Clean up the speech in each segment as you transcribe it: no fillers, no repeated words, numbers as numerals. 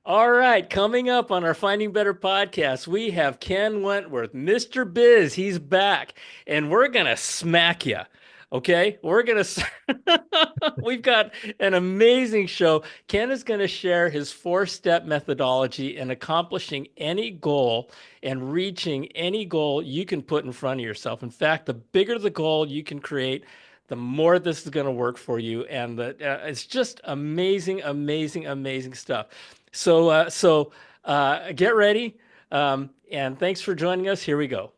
All right, coming up on our Finding Better podcast, we have Ken Wentworth, Mr. Biz. He's back, and we're gonna smack you. Okay, we've got an amazing show. Ken is going to share his four-step methodology in accomplishing any goal and reaching any goal you can put in front of yourself. In fact, the bigger the goal you can create, the more this is going to work for you. And it's just amazing, amazing, amazing stuff. So get ready. And thanks for joining us. Here we go.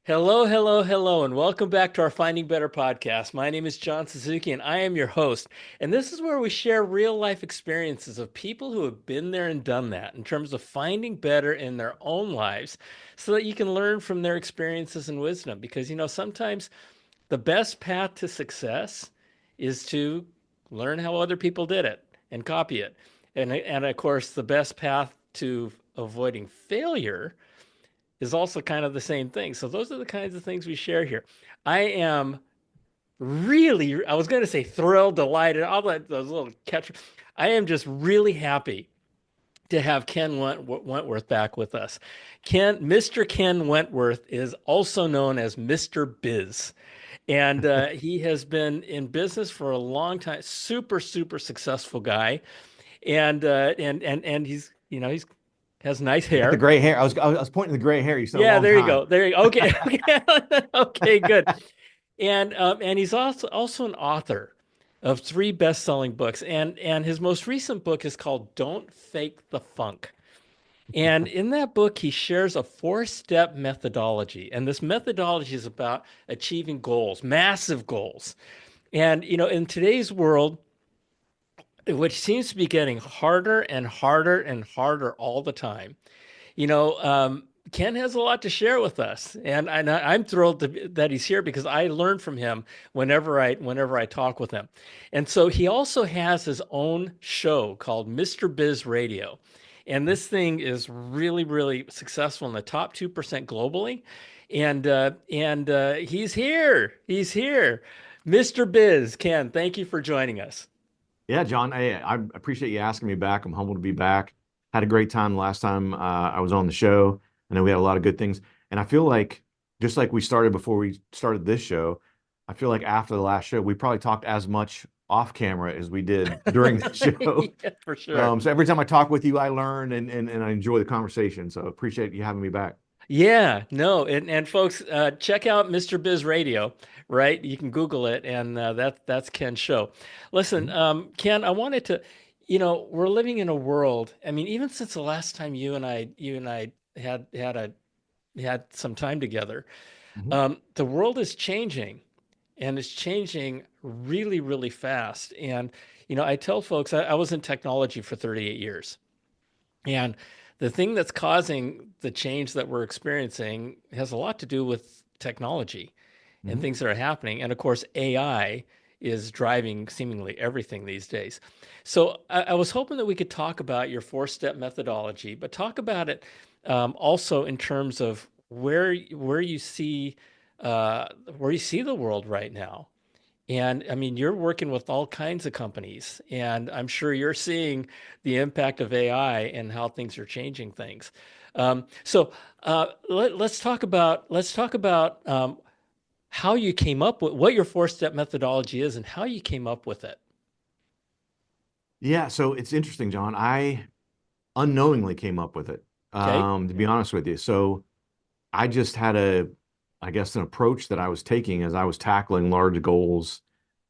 Hello, hello, hello, and welcome back to our Finding Better podcast. My name is John Suzuki, and I am your host. And this is where we share real life experiences of people who have been there and done that in terms of finding better in their own lives so that you can learn from their experiences and wisdom. Because, sometimes the best path to success is to learn how other people did it and copy it. And of course, the best path to avoiding failure is also kind of the same thing. So those are the kinds of things we share here. I am really, I was going to say thrilled, delighted, all that, those little catch. I am just really happy to have Ken Wentworth back with us. Mr. Ken Wentworth is also known as Mr. Biz. And he has been in business for a long time, super, super successful guy. And he's has nice You got the hair. gray hair. I was pointing to the gray hair. You said a Yeah, long there you go. time. There you go. Okay. Okay, good. And he's also an author of three best-selling books. And his most recent book is called Don't Fake the Funk. And in that book, he shares a four-step methodology. And this methodology is about achieving goals, massive goals. And in today's world, which seems to be getting harder and harder and harder all the time, you know, Ken has a lot to share with us, and I'm thrilled that he's here because I learn from him whenever I talk with him. And so he also has his own show called Mr. Biz Radio, and this thing is really really successful in the top 2% globally. And he's here. He's here, Mr. Biz. Ken, thank you for joining us. Yeah, John, I appreciate you asking me back. I'm humbled to be back. Had a great time the last time I was on the show. I know we had a lot of good things. And I feel like, just like we started before we started this show, I feel like after the last show, we probably talked as much off camera as we did during the show. Yeah, for sure. So every time I talk with you, I learn and I enjoy the conversation. So appreciate you having me back. Yeah, no, and folks, check out Mr. Biz Radio, right? You can Google it, and that's Ken's show. Listen, Mhm. Ken, I wanted to, we're living in a world. I mean, even since the last time you and I had some time together, Mhm. the world is changing, and it's changing really, really fast. And I tell folks I was in technology for 38 years. And the thing that's causing the change that we're experiencing has a lot to do with technology and Mhm. things that are happening. And of course, AI is driving seemingly everything these days. So I was hoping that we could talk about your four-step methodology, but talk about it also in terms of where you see where you see the world right now. And I mean, you're working with all kinds of companies, and I'm sure you're seeing the impact of AI and how things are changing things. Let's talk about how you came up with what your four-step methodology is and how you came up with it. Yeah, so it's interesting, John. I unknowingly came up with it, Okay. to be honest with you. So I just had I guess, an approach that I was taking as I was tackling large goals,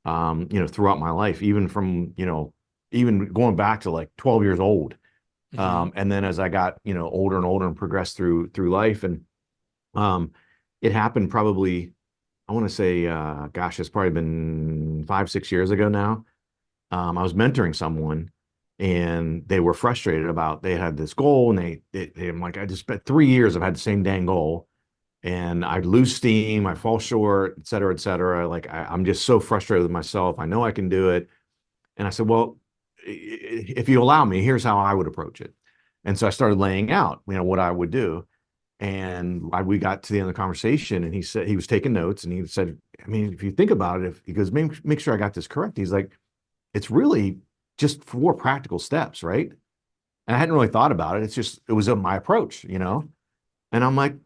throughout my life, even from, even going back to like 12 years old. Hmm. And then as I got, older and older and progressed through life, and um, it happened probably, I want to say, gosh, it's probably been 5, 6 years ago now. I was mentoring someone and they were frustrated about they had this goal and I'm like, I just spent 3 years, I've had the same dang goal and I lose steam, I fall short, et cetera, et cetera. Like I'm just so frustrated with myself. I know I can do it. And I said, well, if you allow me, here's how I would approach it. And so I started laying out, what I would do. And we got to the end of the conversation, and he said he was taking notes, and he said, I mean, if you think about it, if he goes, make sure I got this correct. He's like, it's really just 4 practical steps, right? And I hadn't really thought about it. It was my approach. And I'm like,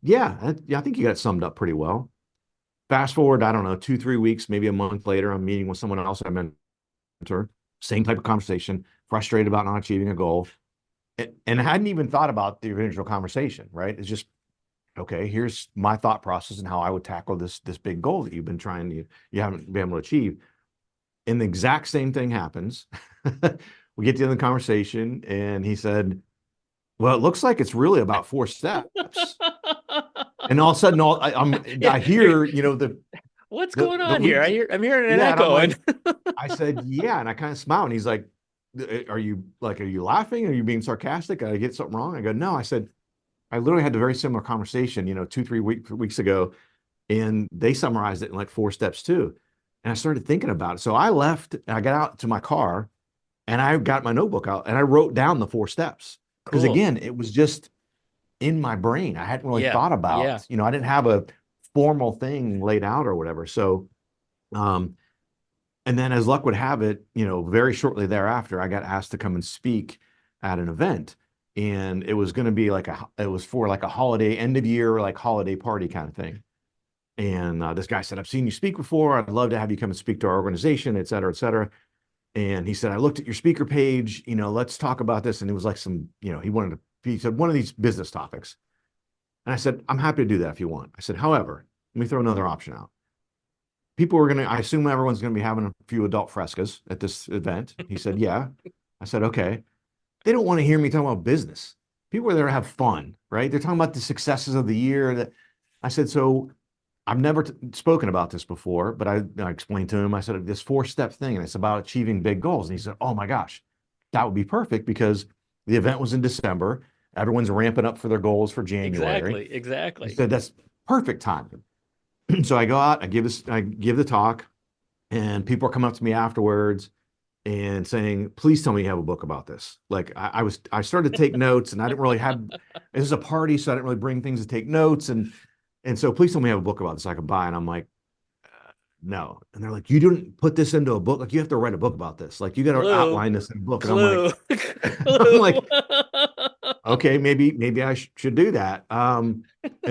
yeah, I think you got it summed up pretty well. Fast forward, I don't know, 2, 3 weeks, maybe a month later, I'm meeting with someone else I mentor, same type of conversation, frustrated about not achieving a goal. And I hadn't even thought about the original conversation, right? It's just, okay, here's my thought process and how I would tackle this big goal that you haven't been able to achieve. And the exact same thing happens. We get to the end of the conversation, and he said, well, it looks like it's really about 4 steps. And all of a sudden, Yeah, I hear, what's going the on here? lead. I'm hearing an Yeah, and I'm echo. like, And I said, yeah, and I kind of smiled, and he's like, are you laughing? Are you being sarcastic? Did I get something wrong? I go, no. I said, I literally had a very similar conversation, 2, 3 weeks ago, and they summarized it in like 4 steps too. And I started thinking about it. So I left, and I got out to my car, and I got my notebook out, and I wrote down the 4 steps. Because cool. again, it was just in my brain. I hadn't really Yeah. thought Yeah. about, I didn't have a formal thing laid out or whatever. So, um, and then as luck would have it, very shortly thereafter, I got asked to come and speak at an event. And it was going to be it was for like a holiday, end of year, like holiday party kind of thing. And this guy said, I've seen you speak before. I'd love to have you come and speak to our organization, et cetera, et cetera. And he said, I looked at your speaker page, let's talk about this. And it was like he said, one of these business topics. And I said, I'm happy to do that if you want. I said, however, let me throw another option out. I assume everyone's going to be having a few adult frescas at this event. He said, yeah. I said, okay. They don't want to hear me talking about business. People are there to have fun, right? They're talking about the successes of the year. I said, so I've never spoken about this before, but I explained to him, I said, this 4 step thing, and it's about achieving big goals. And he said, oh my gosh, that would be perfect because the event was in December. Everyone's ramping up for their goals for January. Exactly. He Exactly. said, that's perfect timing. So I go out, I give the talk, and people are coming up to me afterwards and saying, please tell me you have a book about this. Like I started to take notes, and I didn't really have, this is a party, so I didn't really bring things to take notes. And so please tell me you have a book about this I can buy. And I'm like, no. And they're like, you didn't put this into a book. Like you have to write a book about this. Like you got to Clue. outline this in a book. And I'm like, Clue. I'm Clue. like, okay, maybe I should do that. And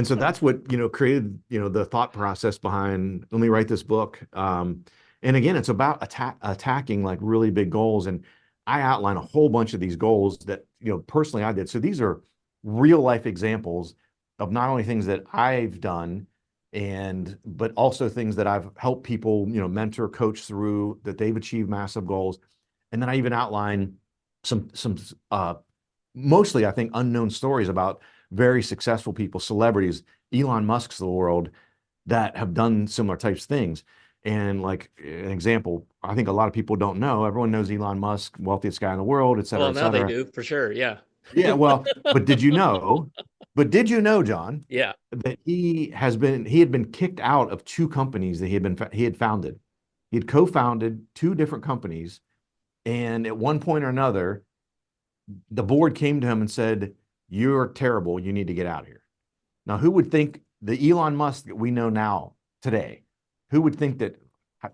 so that's what, created, the thought process behind, let me write this book. And again, it's about attacking like really big goals. And I outline a whole bunch of these goals that, personally I did. So these are real life examples of not only things that I've done but also things that I've helped people, mentor, coach through that they've achieved massive goals. And then I even outline some mostly, I think, unknown stories about very successful people, celebrities, Elon Musk's of the world that have done similar types of things. And like an example, I think a lot of people don't know. Everyone knows Elon Musk, wealthiest guy in the world, et cetera, Well, et now they cetera. do for sure. Yeah. Yeah, well, but did you know, John, Yeah. that he had been kicked out of 2 companies that he had founded. He had co-founded 2 different companies, and at one point or another, the board came to him and said, you're terrible. You need to get out of here. Now, who would think the Elon Musk that we know now today, who would think that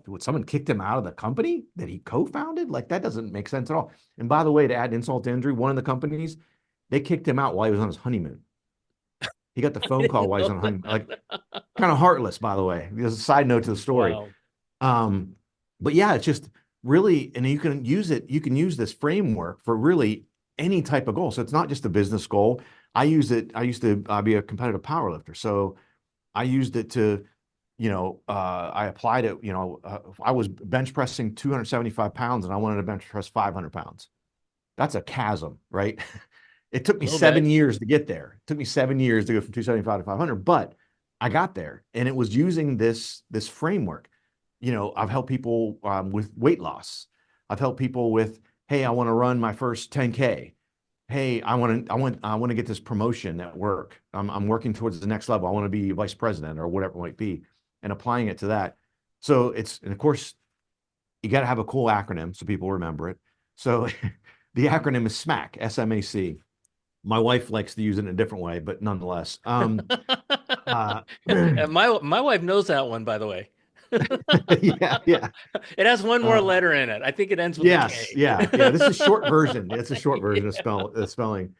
would someone kicked him out of the company that he co-founded? Like that doesn't make sense at all. And by the way, to add insult to injury, one of the companies, they kicked him out while he was on his honeymoon. He got the I phone call didn't while he's know on honeymoon. Like that. kind of heartless, by the way. There's a side note to the story. Wow. Um, but yeah, it's just really, and you can use this framework for really any type of goal. So it's not just a business goal. I used to be a competitive powerlifter. So I used it to, I applied it, I was bench pressing 275 pounds and I wanted to bench press 500 pounds. That's a chasm, right? It took A me little seven bit. years to get there. It took me 7 years to go from 275 to 500, but I got there, and it was using this framework. I've helped people with weight loss. I've helped people with, hey, I want to run my first 10K. Hey, I want to get this promotion at work. I'm working towards the next level. I want to be vice president or whatever it might be, and applying it to that. So and of course, you got to have a cool acronym so people remember it. So the acronym is SMAC, SMAC. My wife likes to use it in a different way, but nonetheless. Uh, And my wife knows that one, by the way. yeah, yeah. It has one more Uh, letter in it. I think it ends with a yes, K. yeah, yeah. This is a short version. It's a short version of Yeah. spelling.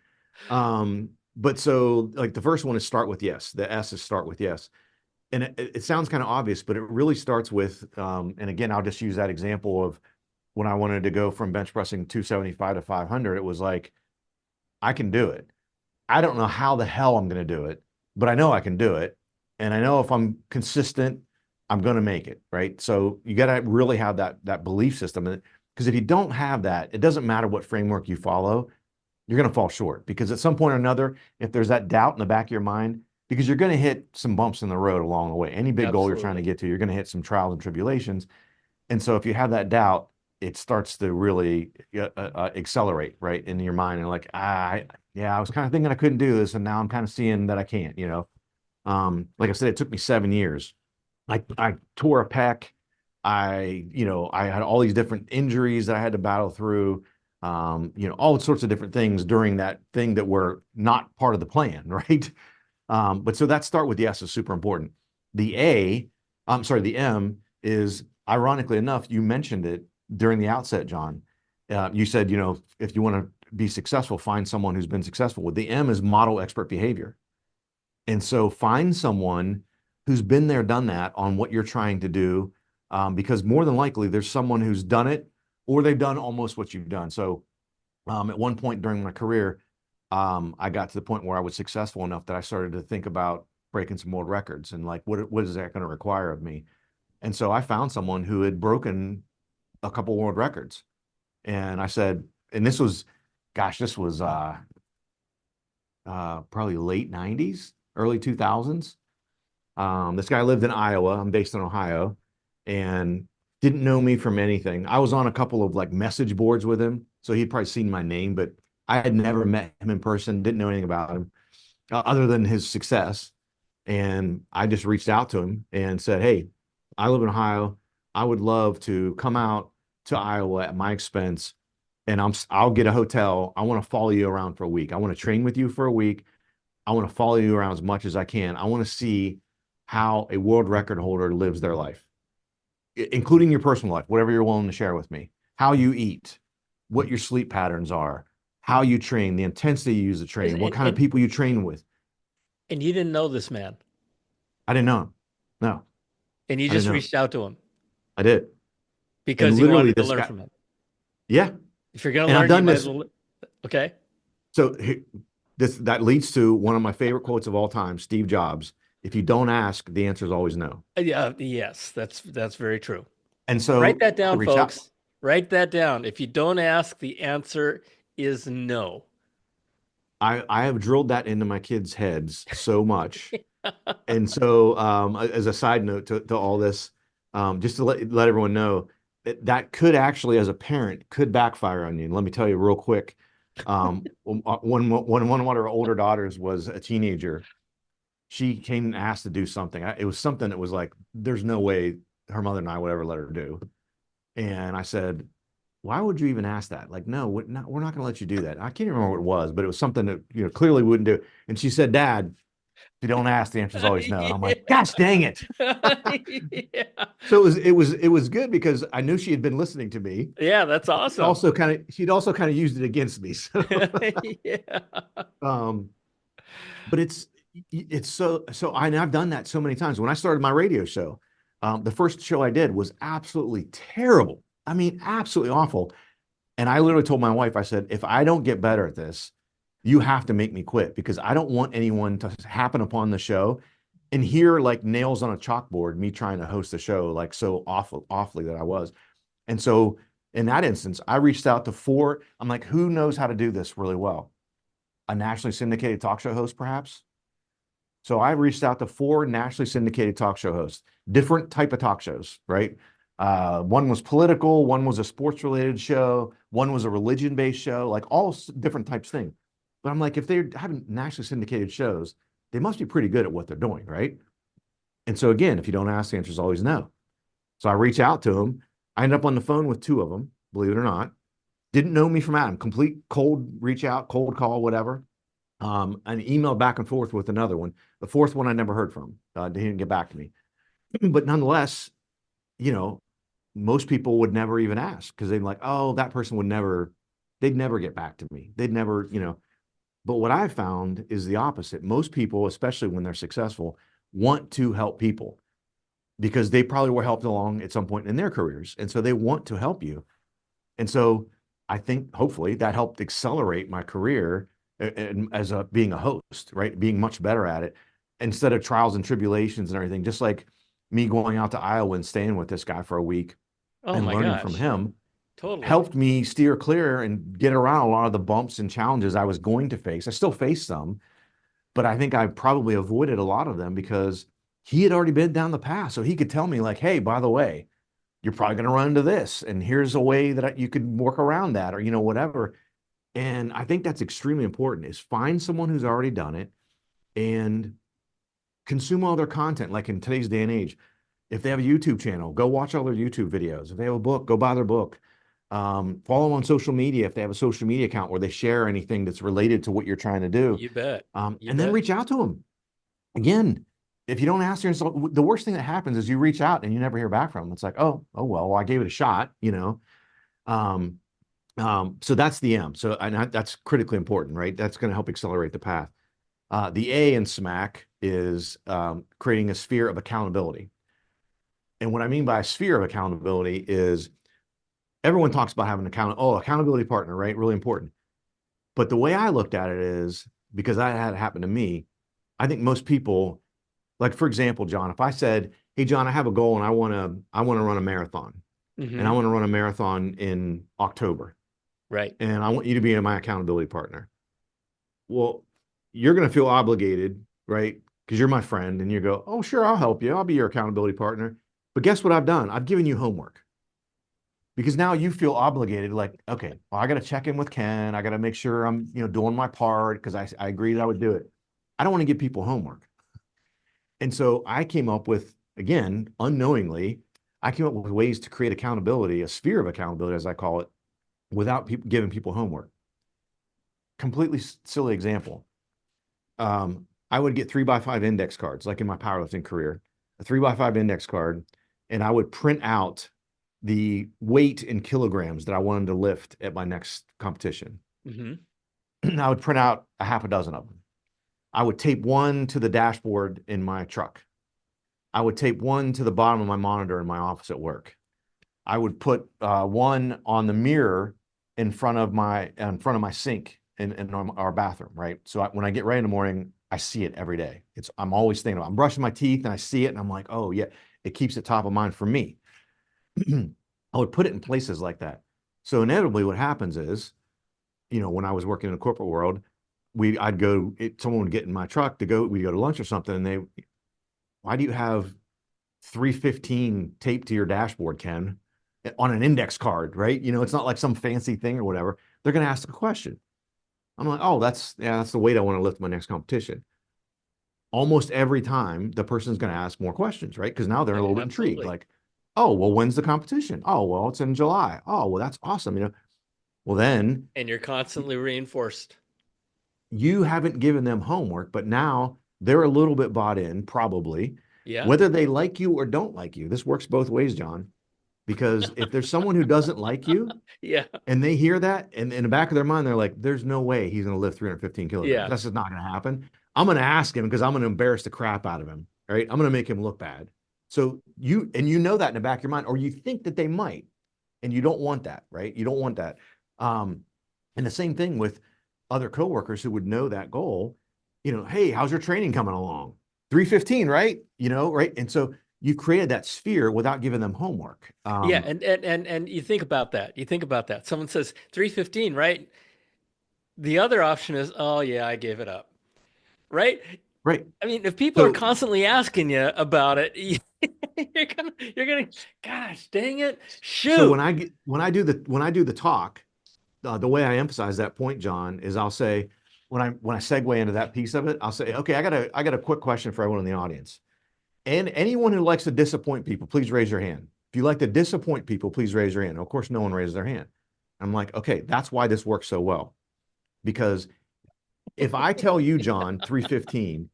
But so like the first one is start with yes. The S is start with yes. And it sounds kind of obvious, but it really starts with, and again, I'll just use that example of when I wanted to go from bench pressing 275 to 500, it was like, I can do it. I don't know how the hell I'm going to do it, but I know I can do it. And I know if I'm consistent, I'm going to make it, right? So you got to really have that belief system. Because if you don't have that, it doesn't matter what framework you follow, you're going to fall short. Because at some point or another, if there's that doubt in the back of your mind, because you're going to hit some bumps in the road along the way. Any big goal you're trying to Absolutely. get to, you're going to hit some trials and tribulations. And so if you have that doubt, it starts to really accelerate, right, in your mind. And like, yeah, I was kind of thinking I couldn't do this, and now I'm kind of seeing that I can't. Like I said, it took me 7 years. I tore a pec. I had all these different injuries that I had to battle through. All sorts of different things during that thing that were not part of the plan, right? But so that start with the S is super important. The A, I'm sorry, the M is ironically enough, you mentioned it during the outset, John. You said, if you want to be successful, find someone who's been successful. With the M is model expert behavior. And so find someone who's been there, done that on what you're trying to do, because more than likely there's someone who's done it or they've done almost what you've done. So at one point during my career, I got to the point where I was successful enough that I started to think about breaking some world records and like, what is that going to require of me? And so I found someone who had broken a couple world records. And I said, and this was, gosh, this was probably late 90s, early 2000s. This guy lived in Iowa. I'm based in Ohio and didn't know me from anything. I was on a couple of like message boards with him. So he'd probably seen my name, but I had never met him in person, didn't know anything about him other than his success. And I just reached out to him and said, hey, I live in Ohio. I would love to come out to Iowa at my expense and I'll get a hotel. I want to follow you around for a week. I want to train with you for a week. I want to follow you around as much as I can. I want to see how a world record holder lives their life, including your personal life, whatever you're willing to share with me, how you eat, what your sleep patterns are, how you train, the intensity you use to train, what And, kind of and people you train with. and you didn't know this man, I didn't know him. No, and you I didn't just know him. reached out to him I did. And because you literally wanted to this learn guy, from him. yeah. If you're going to And I've learn, you done might as this. well. Okay. So this that leads to one of my favorite quotes of all time, Steve Jobs. If you don't ask, the answer is always no. Yeah, yes, that's very true. And Write so that I down, reached out. folks. Write that down. If you don't ask, the answer is no. I have drilled that into my kids' heads so much. And so, as a side note to all this, just to let everyone know that could actually, as a parent, could backfire on you. And let me tell you real quick. When one of our older daughters was a teenager, she came and asked to do something. It was something that was like, there's no way her mother and I would ever let her do. And I said, why would you even ask that? Like, no, we're not going to let you do that. I can't remember what it was, but it was something that, clearly wouldn't do. And she said, Dad, if you don't ask, the answer is always no. And I'm like, Yeah. gosh, dang it. Yeah. So it was good because I knew she had been listening to me. Yeah, that's awesome. She'd also kind of used it against me. So, Yeah. um, but it's so I've done that so many times. When I started my radio show, the first show I did was absolutely terrible. I mean, absolutely awful. And I literally told my wife, I said, if I don't get better at this, you have to make me quit because I don't want anyone to happen upon the show and hear like nails on a chalkboard, me trying to host the show like so awfully that I was. And so in that instance, I reached out to four. I'm like, who knows how to do this really well? A nationally syndicated talk show host, perhaps? So I reached out to four nationally syndicated talk show hosts, different type of talk shows, right? One was political, one was a sports related show, one was a religion based show, like all different types of things. But I'm like, if they're having nationally syndicated shows, they must be pretty good at what they're doing, right? And so again, if you don't ask, the answer is always no. So I reach out to them I ended up on the phone with two of them, believe it or not. Didn't know me from Adam. Complete cold reach out, cold call, whatever. An email back and forth with another one. The fourth one I never heard from. They didn't get back to me. But nonetheless, you know, most people would never even ask because they'd like, oh, that person would never, they'd never get back to me. They'd never, you know. But what I've found is the opposite. Most people, especially when they're successful, want to help people because they probably were helped along at some point in their careers. And so they want to help you. And so I think hopefully that helped accelerate my career as a being a host, right? Being much better at it instead of trials and tribulations and everything. Just like me going out to Iowa and staying with this guy for a week Oh and my learning from gosh. him Totally. helped me steer clear and get around a lot of the bumps and challenges I was going to face. I still face some, but I think I probably avoided a lot of them because he had already been down the path. So he could tell me, like, hey, by the way, you're probably going to run into this. And here's a way that you could work around that or, you know, whatever. And I think that's extremely important is find someone who's already done it and consume all their content. Like in today's day and age, if they have a YouTube channel, go watch all their YouTube videos. If they have a book, go buy their book. Follow them on social media if they have a social media account where they share anything that's related to what you're trying to do. You bet. You And then bet. reach out to them. Again, if you don't ask yourself, the worst thing that happens is you reach out and you never hear back from them. It's like, oh well, I gave it a shot, you know. Um, so that's the M. So and that's critically important, right? That's going to help accelerate the path. The A in SMAC is creating a sphere of accountability. And what I mean by a sphere of accountability is everyone talks about having accountability partner, right? Really important. But the way I looked at it is because I had it happen to me, I think most people, like for example, John, if I said, "Hey, John, I have a goal and I want to run a marathon, and I Hmm. want to run a marathon in October, Right. and I want you to be my accountability partner." Well, you're going to feel obligated, right? Because you're my friend, and you go, "Oh, sure, I'll help you. I'll be your accountability partner." But guess what I've done? I've given you homework because now you feel obligated like, okay, well, I got to check in with Ken. I got to make sure I'm, you know, doing my part because I agreed I would do it. I don't want to give people homework. And so I came up with, again, unknowingly, I came up with ways to create accountability, a sphere of accountability, as I call it, without giving people homework. Completely silly example. I would get 3x5 index cards, like in my powerlifting career, a 3x5 index card, and I would print out the weight in kilograms that I wanted to lift at my next competition. Hmm. I would print out a half a dozen of them. I would tape one to the dashboard in my truck. I would tape one to the bottom of my monitor in my office at work. I would put one on the mirror in front of my sink in our bathroom, right? So when I get ready in the morning, I see it every day. I'm always thinking about it. I'm brushing my teeth and I see it and I'm like, oh yeah, it keeps it top of mind for me. I would put it in places like that. So inevitably, what happens is, you know, when I was working in the corporate world, someone would get in my truck we'd go to lunch or something, and why do you have 315 taped to your dashboard, Ken, on an index card, right? You know, it's not like some fancy thing or whatever. They're going to ask a question. I'm like, oh, that's the weight I want to lift my next competition. Almost every time the person's going to ask more questions, right? Because now they're a little bit intrigued. Absolutely. Like, oh, well, when's the competition? Oh, well, it's in July. Oh, well, that's awesome. You know, well, then And you're constantly reinforced. you haven't given them homework, but now they're a little bit bought in, probably, Yeah. whether they like you or don't like you. This works both ways, John, because if there's someone who doesn't like you Yeah. and they hear that, and in the back of their mind, they're like, there's no way he's going to lift 315 kilograms. Yeah. That's just not going to happen. I'm going to ask him because I'm going to embarrass the crap out of him. Right. I'm going to make him look bad. So you know that in the back of your mind, or you think that they might, and you don't want that, right? You don't want that. Um, and the same thing with other coworkers who would know that goal, you know, hey, how's your training coming along? 315, right? You know, right? And so you created that sphere without giving them homework. Yeah. And you think about that. You think about that. Someone says 315, right? The other option is, oh yeah, I gave it up. Right? Right. I mean, if people are So constantly asking you about it, you're gonna, gosh, dang it, so shoot. when I do the talk, the way I emphasize that point, John, is I'll say when I segue into that piece of it, I'll say, okay, I got a quick question for everyone in the audience. And anyone who likes to disappoint people, please raise your hand. If you like to disappoint people, please raise your hand. And of course, no one raises their hand. I'm like, okay, that's why this works so well. Because if I tell you, John, 315,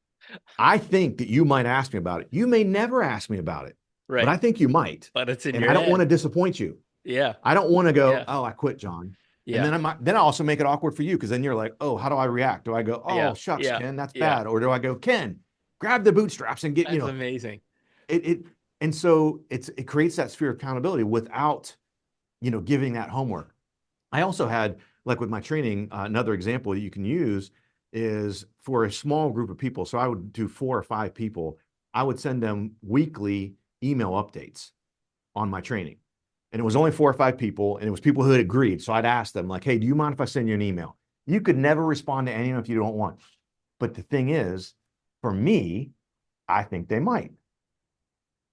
I think that you might ask me about it. You may never ask me about it, but Right. I think you might. But it's in And your I don't want head. to disappoint you. Yeah. I don't want to go, Yeah. oh, I quit, John. And Yeah. then then I also make it awkward for you because then you're like, oh, how do I react? Do I go, Yeah. oh, shucks, Yeah. Ken, that's Yeah. bad? Or do I go, Ken, grab the bootstraps and get, That's amazing. it and so it creates that sphere of accountability without, giving that homework. I also had, like with my training, another example that you can use is for a small group of people. So I would do 4 or 5 people. I would send them weekly email updates on my training. And it was only 4 or 5 people, and it was people who had agreed. So I'd ask them, like, hey, do you mind if I send you an email? You could never respond to anyone if you don't want. But the thing is, for me, I think they might.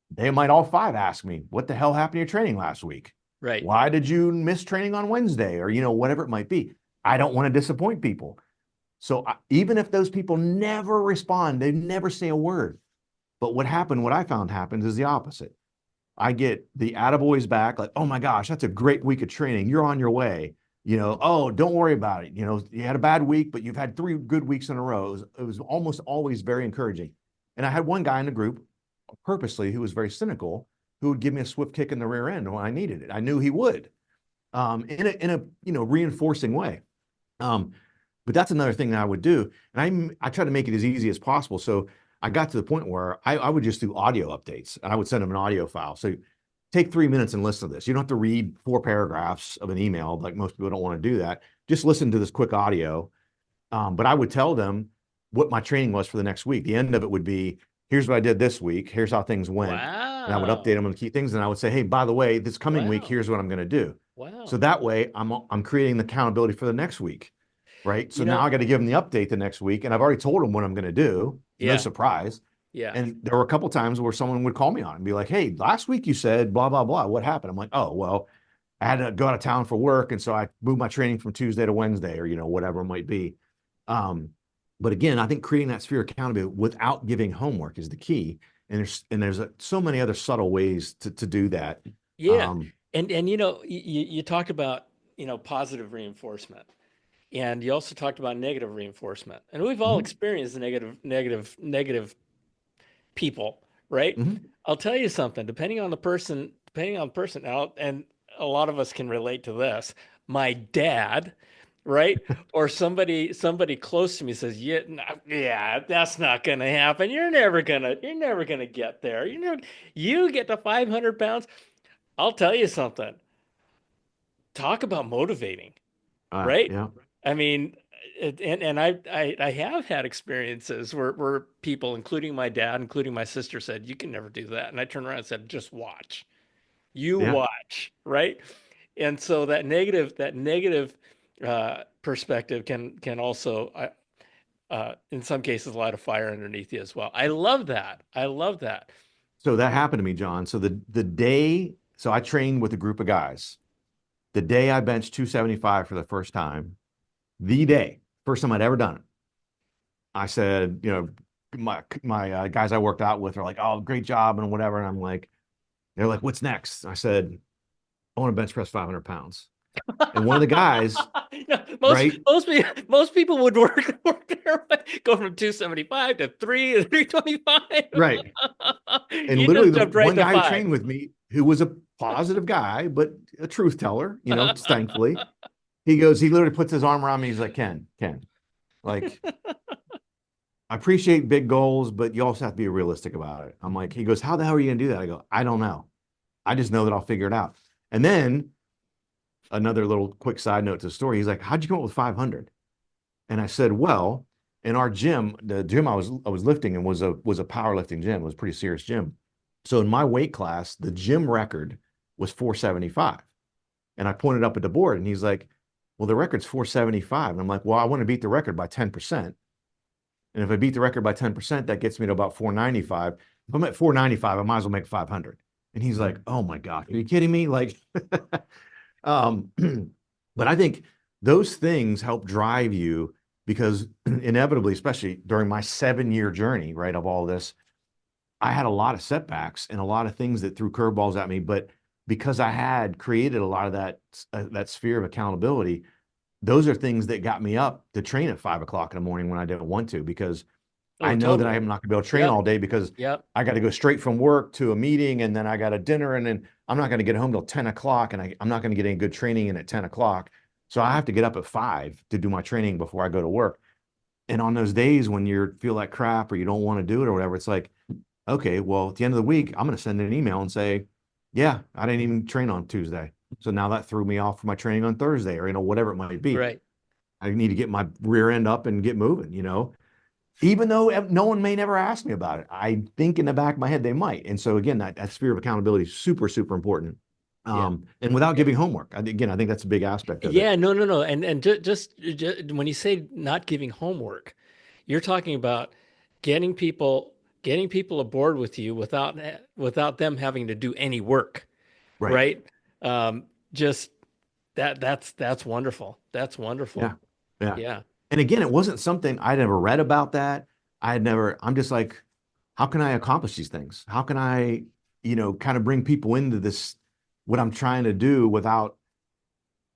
They might all 5 ask me, what the hell happened to your training last week? Right. Why did you miss training on Wednesday? Or, whatever it might be. I don't want to disappoint people. So even if those people never respond, they never say a word. But what I found happens is the opposite. I get the attaboys back, like, oh my gosh, that's a great week of training. You're on your way. Oh, don't worry about it. You had a bad week, but you've had 3 good weeks in a row. It was almost always very encouraging. And I had one guy in the group purposely who was very cynical, who would give me a swift kick in the rear end when I needed it. I knew he would, in a reinforcing way. But that's another thing that I would do. And I try to make it as easy as possible. So I got to the point where I would just do audio updates and I would send them an audio file. So take 3 minutes and listen to this. You don't have to read 4 paragraphs of an email. Like most people don't want to do that. Just listen to this quick audio. But I would tell them what my training was for the next week. The end of it would be, here's what I did this week. Here's how things went. And I would update Wow. them on the key things. And I would say, hey, by the way, this coming week, Wow. here's what I'm going to do. So Wow. that way I'm creating the accountability for the next week. Right. So You now know, I got to give them the update the next week. And I've already told them what I'm going to do. No yeah. surprise. Yeah. And there were a couple of times where someone would call me on it and be like, hey, last week you said blah, blah, blah. What happened? I'm like, oh, well, I had to go out of town for work. And so I moved my training from Tuesday to Wednesday or, whatever it might be. But again, I think creating that sphere of accountability without giving homework is the key. And there's so many other subtle ways to do that. Yeah. Um, And you talked about, positive reinforcement. And you also talked about negative reinforcement. And we've all mhm, experienced negative people, right? mhm. I'll tell you something, depending on the person now, and a lot of us can relate to this. My dad, right? Or somebody close to me says, "Yeah, yeah, that's not gonna happen. You're never gonna get there. You get to 500 pounds." I'll tell you something. Talk about motivating, right? Yeah. I mean, and I have had experiences where people, including my dad, including my sister, said, "You can never do that." And I turned around and said, "Just watch. You Yeah. watch," right? And so that negative perspective can also, in some cases, light a fire underneath you as well. I love that. I love that. So that happened to me, John. So so I trained with a group of guys. The day I benched 275 for the first time, first time I'd ever done it, I said, my guys I worked out with are like, "Oh, great job," and whatever. And they're like, "What's next?" I said, "I want to bench press 500 pounds." And one of the guys, No, right, most people would work their way, go from 275 to 3 to 325. right, and You literally just the jumped right one to guy who 5. trained with me, who was a positive guy, but a truth teller, thankfully, he literally puts his arm around me. He's like, Ken, like, I appreciate big goals, but you also have to be realistic about it. I'm like, he goes, how the hell are you going to do that? I go, I don't know. I just know that I'll figure it out. And then another little quick side note to the story. He's like, how'd you come up with 500? And I said, well, in our gym, the gym I was lifting in was a powerlifting gym. It was a pretty serious gym. So in my weight class, the gym record was 475. And I pointed up at the board and he's like, well, the record's 475. And I'm like, well, I want to beat the record by 10%. And if I beat the record by 10%, that gets me to about 495. If I'm at 495, I might as well make 500. And he's like, oh my God, are you kidding me? Like, um, but I think those things help drive you because inevitably, especially during my 7-year journey, right, of all this, I had a lot of setbacks and a lot of things that threw curveballs at me, but because I had created a lot of that sphere of accountability, those are things that got me up to train at 5 o'clock in the morning when I didn't want to, because I Oh, know that I totally. am not gonna be able to train Yep. all day because Yep. I got to go straight from work to a meeting, and then I got a dinner, and then I'm not going to get home till 10 o'clock, and I'm not going to get any good training in at 10 o'clock. So I have to get up at 5 to do my training before I go to work. And on those days when you feel like crap or you don't want to do it or whatever, it's like, okay, well, at the end of the week, I'm going to send an email and say, yeah, I didn't even train on Tuesday. So now that threw me off for my training on Thursday, or, whatever it might be. Right. I need to get my rear end up and get moving. Even though no one may never ask me about it. I think in the back of my head they might. And so again, that sphere of accountability is super, super important. Yeah. And without giving homework, again, I think that's a big aspect of it. Yeah, no, no, no. And just when you say not giving homework, you're talking about getting people aboard with you without them having to do any work, Right. right? Just that's wonderful. That's wonderful. Yeah. Yeah. Yeah. And again, it wasn't something I'd ever read about that. I'm just like, how can I accomplish these things? How can I, kind of bring people into this, what I'm trying to do without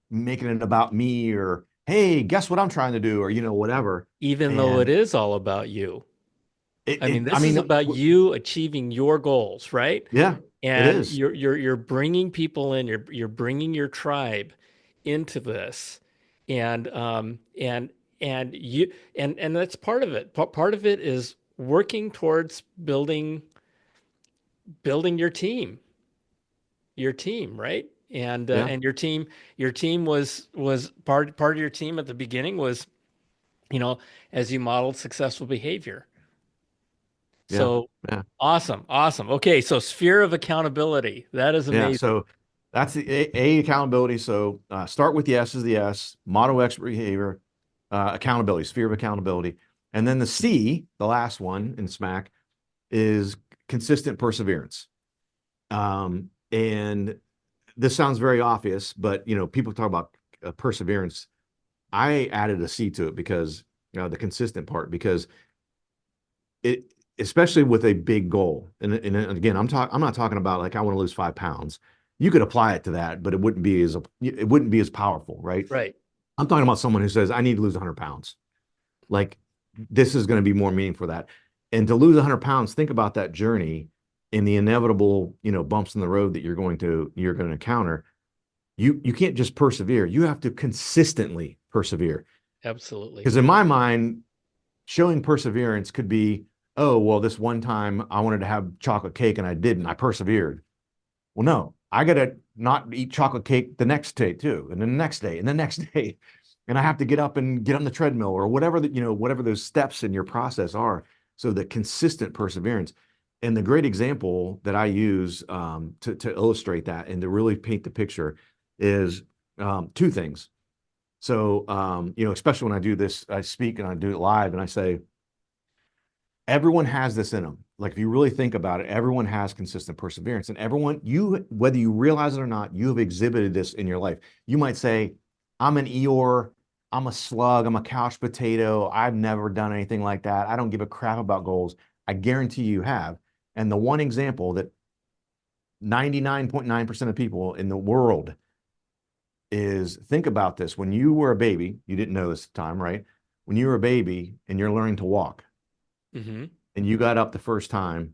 making it about me, or, hey, guess what I'm trying to do, or, whatever. Even though it And is all about you. I mean, I this is mean, about you achieving your goals, right? yeah, it And is. you're bringing people in, you're bringing your tribe into this, and and that's part of it. Part of it is working towards building your team, right? Yeah. And your team was part of your team at the beginning was, you know, as you modeled successful behavior. Yeah. So Yeah. awesome, awesome. Okay, so sphere of accountability. That is Yeah. amazing. So that's the accountability. So start with the S is the S, model expert behavior, accountability, sphere of accountability. And then the C, the last one in SMAC, is consistent perseverance. And this sounds very obvious, but people talk about perseverance. I added a C to it because the consistent part, because it, especially with a big goal. And again, I'm not talking about like I want to lose 5 pounds. You could apply it to that, but it wouldn't be as powerful, right? Right. I'm talking about someone who says I need to lose 100 pounds. Like, this is going to be more meaningful for that. And to lose 100 pounds, think about that journey and the inevitable, bumps in the road that you're going to encounter. You can't just persevere. You have to consistently persevere. Absolutely. Because in my mind, showing perseverance could be, oh, well, this one time I wanted to have chocolate cake and I didn't. I persevered. Well, no, I got to not eat chocolate cake the next day too, and then the next day, and the next day. And I have to get up and get on the treadmill, or whatever whatever those steps in your process are. So the consistent perseverance. And the great example that I use to illustrate that and to really paint the picture is two things. So, especially when I do this, I speak and I do it live, and I say, everyone has this in them. Like, if you really think about it, everyone has consistent perseverance, and whether you realize it or not, you have exhibited this in your life. You might say, I'm an Eeyore, I'm a slug, I'm a couch potato. I've never done anything like that. I don't give a crap about goals. I guarantee you have. And the one example that 99.9% of people in the world is, think about this. When you were a baby, you didn't know this at the time, right? When you were a baby and you're learning to walk, Hmm. and you got up the first time,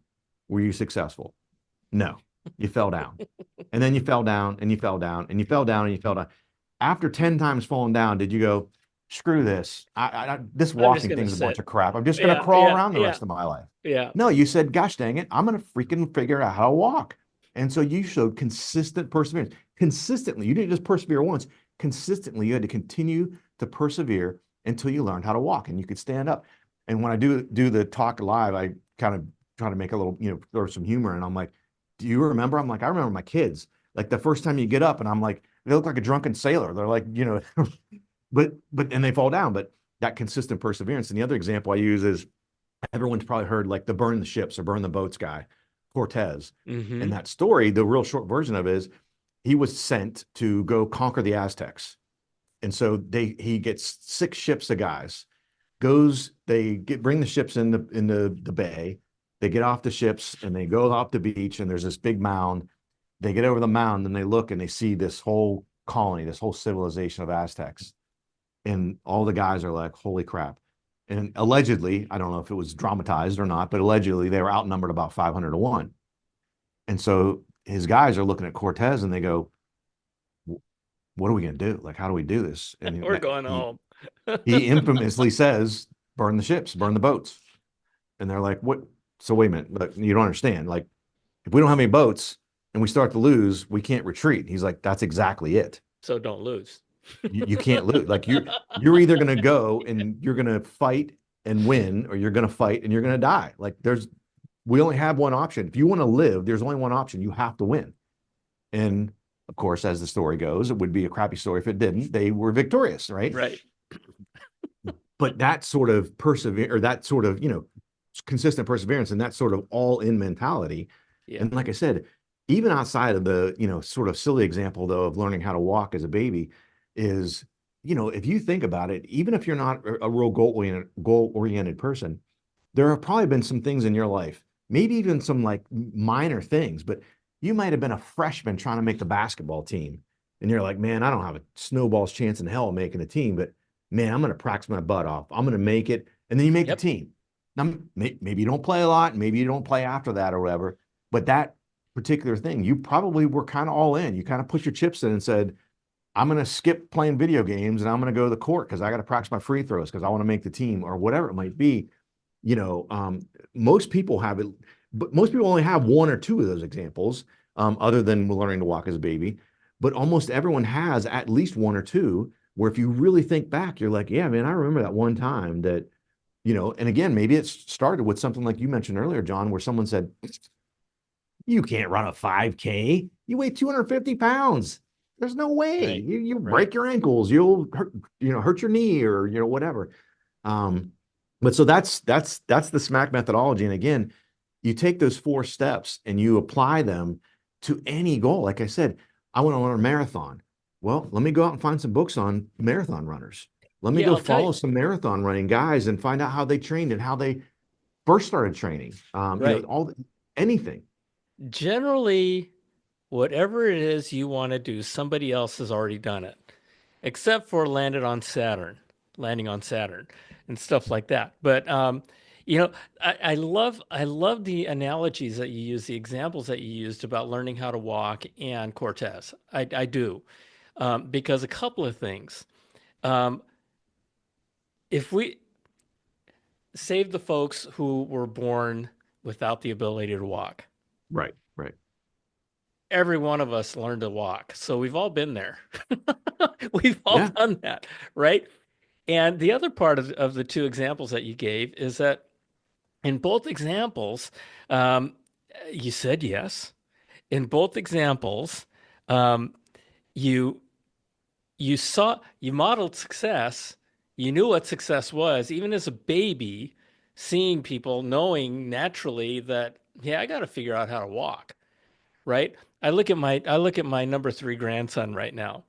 were you successful? No, you fell down. And then you fell down and you fell down and you fell down and you fell down. After 10 times falling down, did you go, screw this? This I'm just walking gonna thing's a bunch sit. of crap. I'm just going to Yeah, crawl yeah, around the yeah, rest of my life. yeah. No, you said, gosh dang it, I'm going to freaking figure out how to walk. And so you showed consistent perseverance. Consistently, you didn't just persevere once. Consistently, you had to continue to persevere until you learned how to walk and you could stand up. And when I do the talk live, I kind of try to make a little, throw some humor. And I'm like, do you remember? I'm like, I remember my kids. Like, the first time you get up, and I'm like, they look like a drunken sailor. They're like, and they fall down. But that consistent perseverance. And the other example I use is, everyone's probably heard like the burn the ships or burn the boats guy, Cortez. And Hmm. that story, the real short version of it is, he was sent to go conquer the Aztecs. And so he gets 6 ships of guys, bring the ships in the bay. They get off the ships and they go off the beach, and there's this big mound. They get over the mound and they look and they see this whole colony, this whole civilization of Aztecs. And all the guys are like, holy crap. And allegedly, I don't know if it was dramatized or not, but allegedly they were outnumbered about 500 to 1. And so his guys are looking at Cortez and they go, what are we going to do? Like, how do we do this? We're And going he, home. he infamously says, burn the ships, burn the boats. And they're like, what? So wait a minute, but you don't understand. Like, if we don't have any boats and we start to lose, we can't retreat. He's like, that's exactly it. So don't lose. You can't lose. Like you're either going to go and you're going to fight and win, or you're going to fight and you're going to die. Like we only have one option. If you want to live, there's only one option. You have to win. And of course, as the story goes, it would be a crappy story if it didn't. They were victorious, right? Right. But that sort of or that sort of, consistent perseverance and that sort of all in mentality. Yeah. And like I said, even outside of the, sort of silly example though of learning how to walk as a baby is, if you think about it, even if you're not a real goal oriented person, there have probably been some things in your life, maybe even some like minor things, but you might have been a freshman trying to make the basketball team. And you're like, man, I don't have a snowball's chance in hell of making a team, but man, I'm going to practice my butt off. I'm going to make it. And then you make the Yep. team. Now, maybe you don't play a lot. Maybe you don't play after that or whatever. But that particular thing, you probably were kind of all in. You kind of put your chips in and said, I'm going to skip playing video games and I'm going to go to the court because I got to practice my free throws because I want to make the team or whatever it might be. You know, most people have it, but most people only have one or two of those examples, other than learning to walk as a baby. But almost everyone has at least one or two where if you really think back, you're like, yeah, man, I remember that one time that, and again, maybe it started with something like you mentioned earlier, John, where someone said, you can't run a 5K. You weigh 250 pounds. There's no way. Right. You Right. break your ankles. You'll hurt your knee or whatever. Um, but so that's the SMAC methodology. And again, you take those 4 steps and you apply them to any goal. Like I said, I want to run a marathon. Well, let me go out and find some books on marathon runners. Let me Yeah, go I'll tell you. follow some marathon running guys and find out how they trained and how they first started training. Right. Anything. Generally, whatever it is you want to do, somebody else has already done it, except for landing on Saturn and stuff like that. But I love the analogies that you use, the examples that you used about learning how to walk and Cortez. I do, because a couple of things. Um, if we save the folks who were born without the ability to walk, Right, right. every one of us learned to walk. So we've all been there. We've all Yeah, done that, right? And the other part of the two examples that you gave is that in both examples, um, you said yes. In both examples, um, you you modeled success. You knew what success was, even as a baby, seeing people, knowing naturally that, yeah, I got to figure out how to walk, right? I look at my number 3 grandson right now,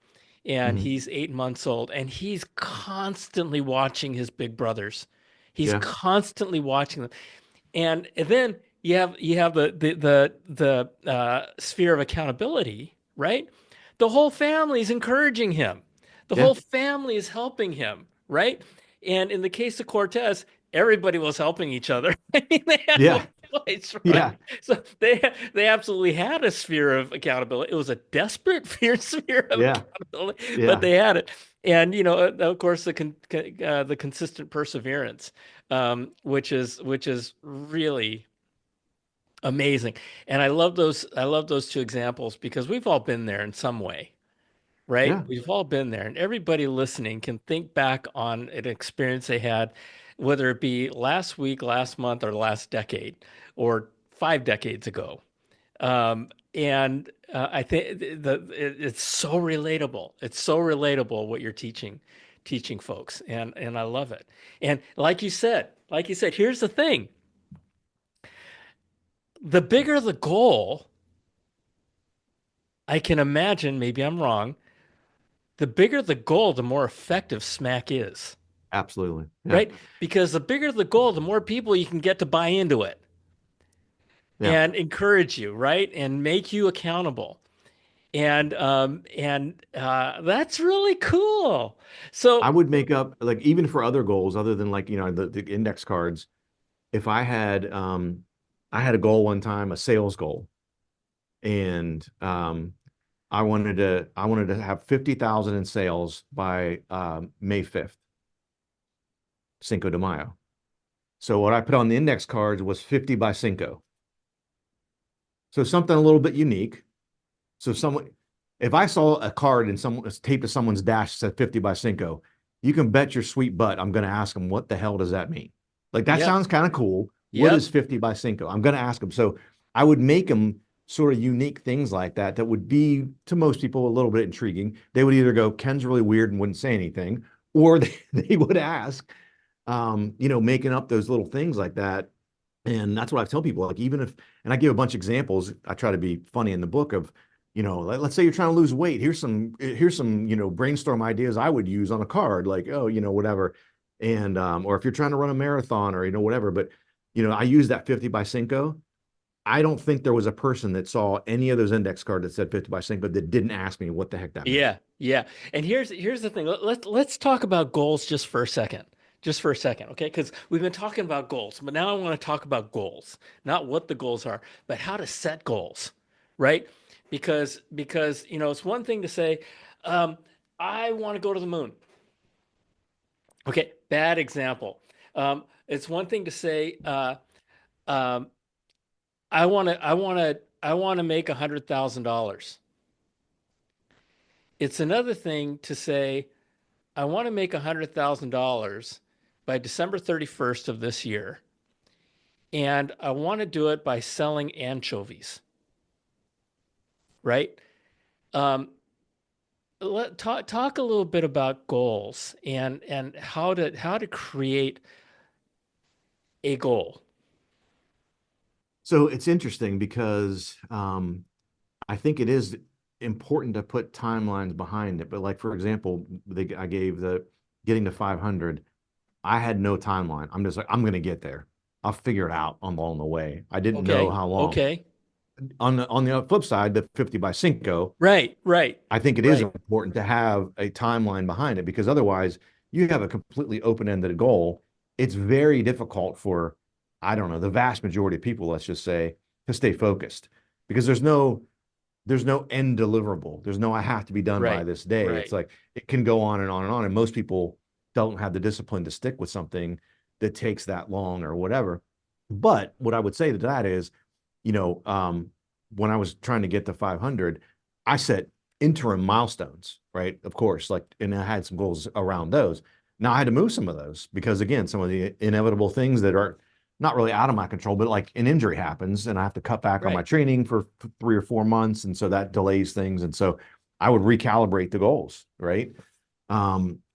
and mhm, he's 8 months old, and he's constantly watching his big brothers. He's yeah, constantly watching them, and then you have the sphere of accountability, right? The whole family is encouraging him. The yeah, whole family is helping him, right? And in the case of Cortez, everybody was helping each other. I mean, they had no yeah, choice, right? yeah, So they absolutely had a sphere of accountability. It was a desperate sphere of yeah, accountability, but yeah, they had it. And of course, the consistent perseverance, which is really amazing. And I love those two examples because we've all been there in some way, right? yeah, We've all been there, and everybody listening can think back on an experience they had, whether it be last week, last month, or last decade, or 5 decades ago. And I think it's so relatable. It's so relatable what you're teaching folks, and I love it. And like you said, here's the thing: the bigger the goal, I can imagine. Maybe I'm wrong. The bigger the goal, the more effective SMAC is. absolutely. Yeah, Right? Because the bigger the goal, the more people you can get to buy into it. Yeah. and encourage you, right? And make you accountable. That's really cool. I So, would make up like even for other goals other than like, the index cards. If I had a goal one time, a sales goal, and I wanted to have 50,000 in sales by May 5th, Cinco de Mayo. So what I put on the index cards was 50 by Cinco. So something a little bit unique. So someone, if I saw a card and someone taped to someone's dash that said 50 by Cinco, you can bet your sweet butt I'm going to ask them, what the hell does that mean? Like, that yep, sounds kind of cool. What yep, is 50 by Cinco? I'm going to ask them. So I would make them sort of unique things like that that would be to most people a little bit intriguing. They would either go, Ken's really weird and wouldn't say anything, or they would ask, making up those little things like that. And that's what I tell people. Like, even if, and I give a bunch of examples, I try to be funny in the book of, let's say you're trying to lose weight. Here's some, brainstorm ideas I would use on a card, like, oh, whatever. And, or if you're trying to run a marathon or, whatever, but, I use that 50 by Cinco. I don't think there was a person that saw any of those index cards that said 50 by Cinco that didn't ask me what the heck that meant. yeah, yeah. And here's the thing. Let's talk about goals just for a second. Just for a second, okay? Because we've been talking about goals, but now I want to talk about goals. Not what the goals are, but how to set goals, right? Because it's one thing to say, um, I want to go to the moon. Okay, bad example. It's one thing to say, um, I want to make $100,000. It's another thing to say, I want to make $100,000 by December 31st of this year, and I want to do it by selling anchovies, right? Um, talk a little bit about goals and how to create a goal. So it's interesting because I think it is important to put timelines behind it. But like, for example, I gave the getting to 500. I had no timeline. I'm just like, I'm going to get there. I'll figure it out along the way. I didn't know Okay, how long. okay, On the flip side, the 50 by Cinco, right, right, I think it is right, important to have a timeline behind it because otherwise you have a completely open-ended goal. It's very difficult for, I don't know, the vast majority of people, let's just say, to stay focused because there's no end deliverable. There's no I have to be done by right, this day. It's right. like it can go on and on and on. And most people don't have the discipline to stick with something that takes that long or whatever. But what I would say to that is, you know, um, when I was trying to get to 500, I set interim milestones, right? Of course, like, and I had some goals around those. Now I had to move some of those because, again, some of the inevitable things that are not really out of my control, but like an injury happens and I have to cut back on my Right. training for 3 or 4 months. And so that delays things. And so I would recalibrate the goals, right?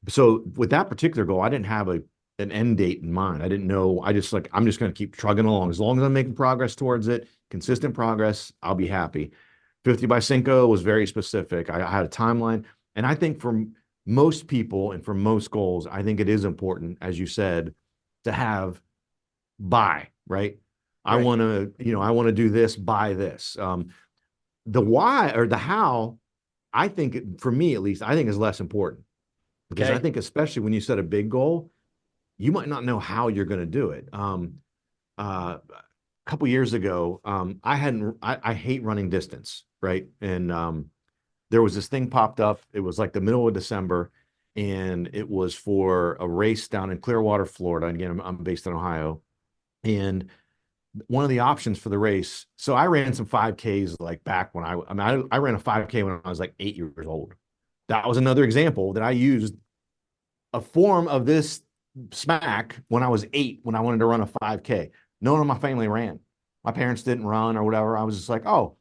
So with that particular goal, I didn't have an end date in mind. I didn't know. I just like, I'm just going to keep trugging along. As long as I'm making progress towards it, consistent progress, I'll be happy. 50 by Cinco was very specific. I had a timeline. And I think for most people and for most goals, I think it is important, as you said, to have buy, right? Right. I want to do this, buy this. The why or the how, I think for me at least, I think is less important because I Okay. think especially when you set a big goal, you might not know how you're going to do it. A couple years ago, I hate running distance, right? And there was this thing popped up. It was like the middle of December, and it was for a race down in Clearwater, Florida. And again, I'm based in Ohio, and one of the options for the race. So I ran some 5Ks like back when I ran a 5K when I was like 8 years old. That was another example that I used a form of this SMAC when I was 8 when I wanted to run a 5K. No one in my family ran. My parents didn't run or whatever. I was just like, oh,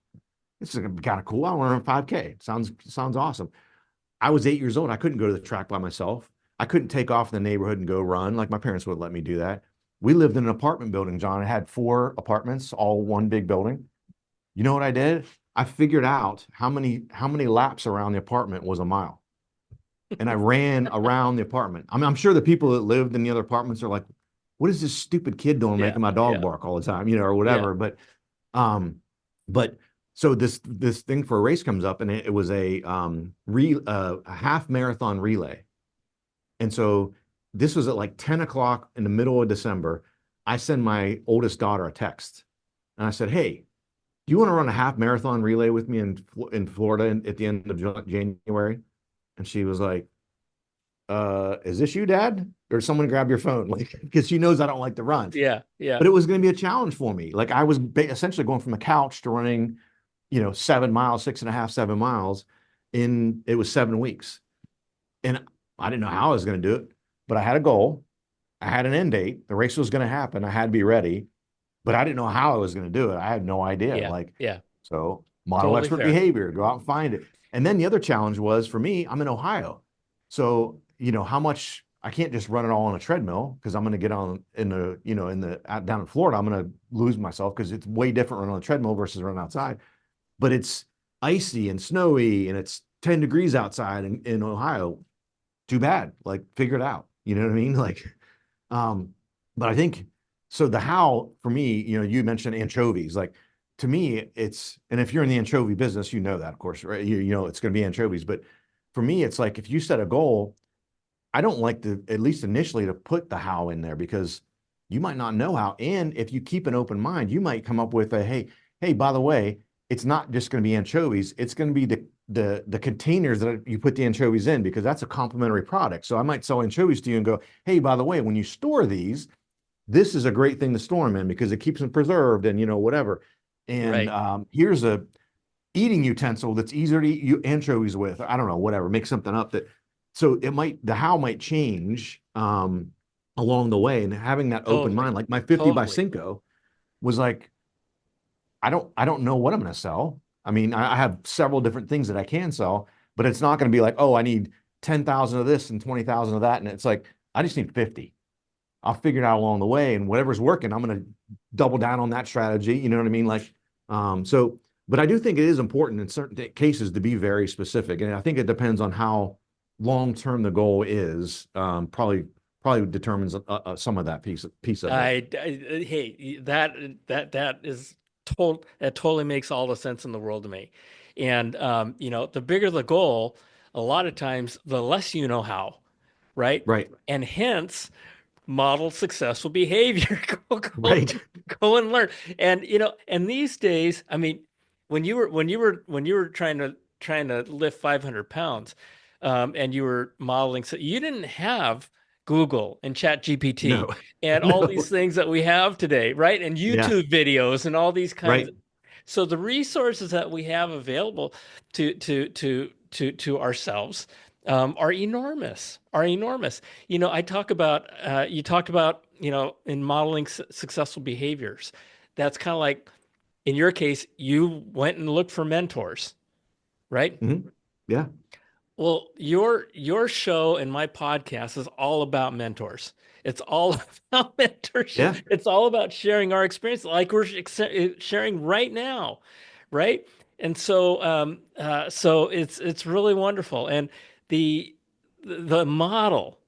this is kind of cool. I want to run 5K. Sounds awesome. I was 8 years old. I couldn't go to the track by myself. I couldn't take off in the neighborhood and go run like my parents would let me do that. We lived in an apartment building, John. It had 4 apartments, all one big building. You know what I did? I figured out how many laps around the apartment was a mile. And I ran around the apartment. I mean, I'm sure the people that lived in the other apartments are like, what is this stupid kid doing Yeah. making my dog Yeah. bark all the time, or Yeah. whatever. But Um, but so this thing for a race comes up, and it was a half marathon relay. And so this was at like 10 o'clock in the middle of December. I send my oldest daughter a text, and I said, "Hey, do you want to run a half marathon relay with me in Florida at the end of January?" And she was like, is this you, Dad? Or someone grab your phone? Like, because she knows I don't like to run. Yeah, yeah, But it was going to be a challenge for me. Like I was essentially going from a couch to running, 7 miles, 6.5, 7 miles it was 7 weeks. And I didn't know how I was going to do it, but I had a goal. I had an end date. The race was going to happen. I had to be ready, but I didn't know how I was going to do it. I had no idea. yeah, Like, yeah. so model Totally expert fair. behavior, go out and find it. And then the other challenge was for me, I'm in Ohio. So, how much I can't just run it all on a treadmill because I'm going to get on in the, down in Florida, I'm going to lose myself because it's way different running on a treadmill versus running outside. But it's icy and snowy and it's 10 degrees outside in Ohio. Too bad. Like, figure it out. You know what I mean? Like, um, but I think so. The how for me, you mentioned anchovies. Like to me, and if you're in the anchovy business, you know that, of course, right? You know it's going to be anchovies. But for me, it's like if you set a goal, I don't like to, at least initially, to put the how in there because you might not know how. And if you keep an open mind, you might come up with hey, by the way, it's not just going to be anchovies. It's going to be the containers that you put the anchovies in because that's a complementary product. So I might sell anchovies to you and go, hey, by the way, when you store these, this is a great thing to store them in because it keeps them preserved and whatever. And Right. here's a eating utensil that's easier to eat anchovies with. I don't know, whatever. Make something up that. So the how might change along the way, and having that open Totally. mind. Like my 50 by Totally. Cinco was like, I don't know what I'm going to sell. I mean, I have several different things that I can sell, but it's not going to be like, oh, I need 10,000 of this and 20,000 of that, and it's like I just need 50. I'll figure it out along the way, and whatever's working, I'm going to double down on that strategy. You know what I mean? Like, but I do think it is important in certain cases to be very specific, and I think it depends on how long term the goal is. Probably determines some of that piece of it. Hey, that is that totally makes all the sense in the world to me. And the bigger the goal, a lot of times the less you know how, right? Right, And hence model successful behavior. right. Go and learn. And and these days, I mean, when you were trying to lift 500 pounds, and you were modeling, so you didn't have Google and Chat GPT No, and all these no. things that we have today, right? And Yeah, YouTube videos and all these kinds. right. So the resources that we have available to ourselves are enormous. Are enormous. I talk about you talked about in modeling successful behaviors. That's kind of like in your case, you went and looked for mentors, right? Hmm. Yeah, Well, your show and my podcast is all about mentors. It's all about mentorship. yeah, It's all about sharing our experience, like we're sharing right now, right? And so it's really wonderful. And the the model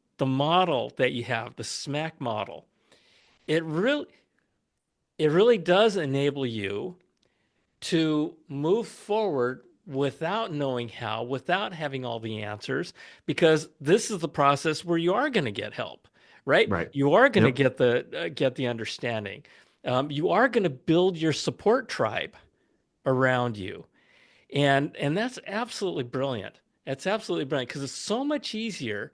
that you have, the SMAC model, it really it really does enable you to move forward without knowing how, without having all the answers, because this is the process where you are going to get help, right? right. You are going to Yep, get the understanding. You are going to build your support tribe around you, and that's absolutely brilliant. That's absolutely brilliant because it's so much easier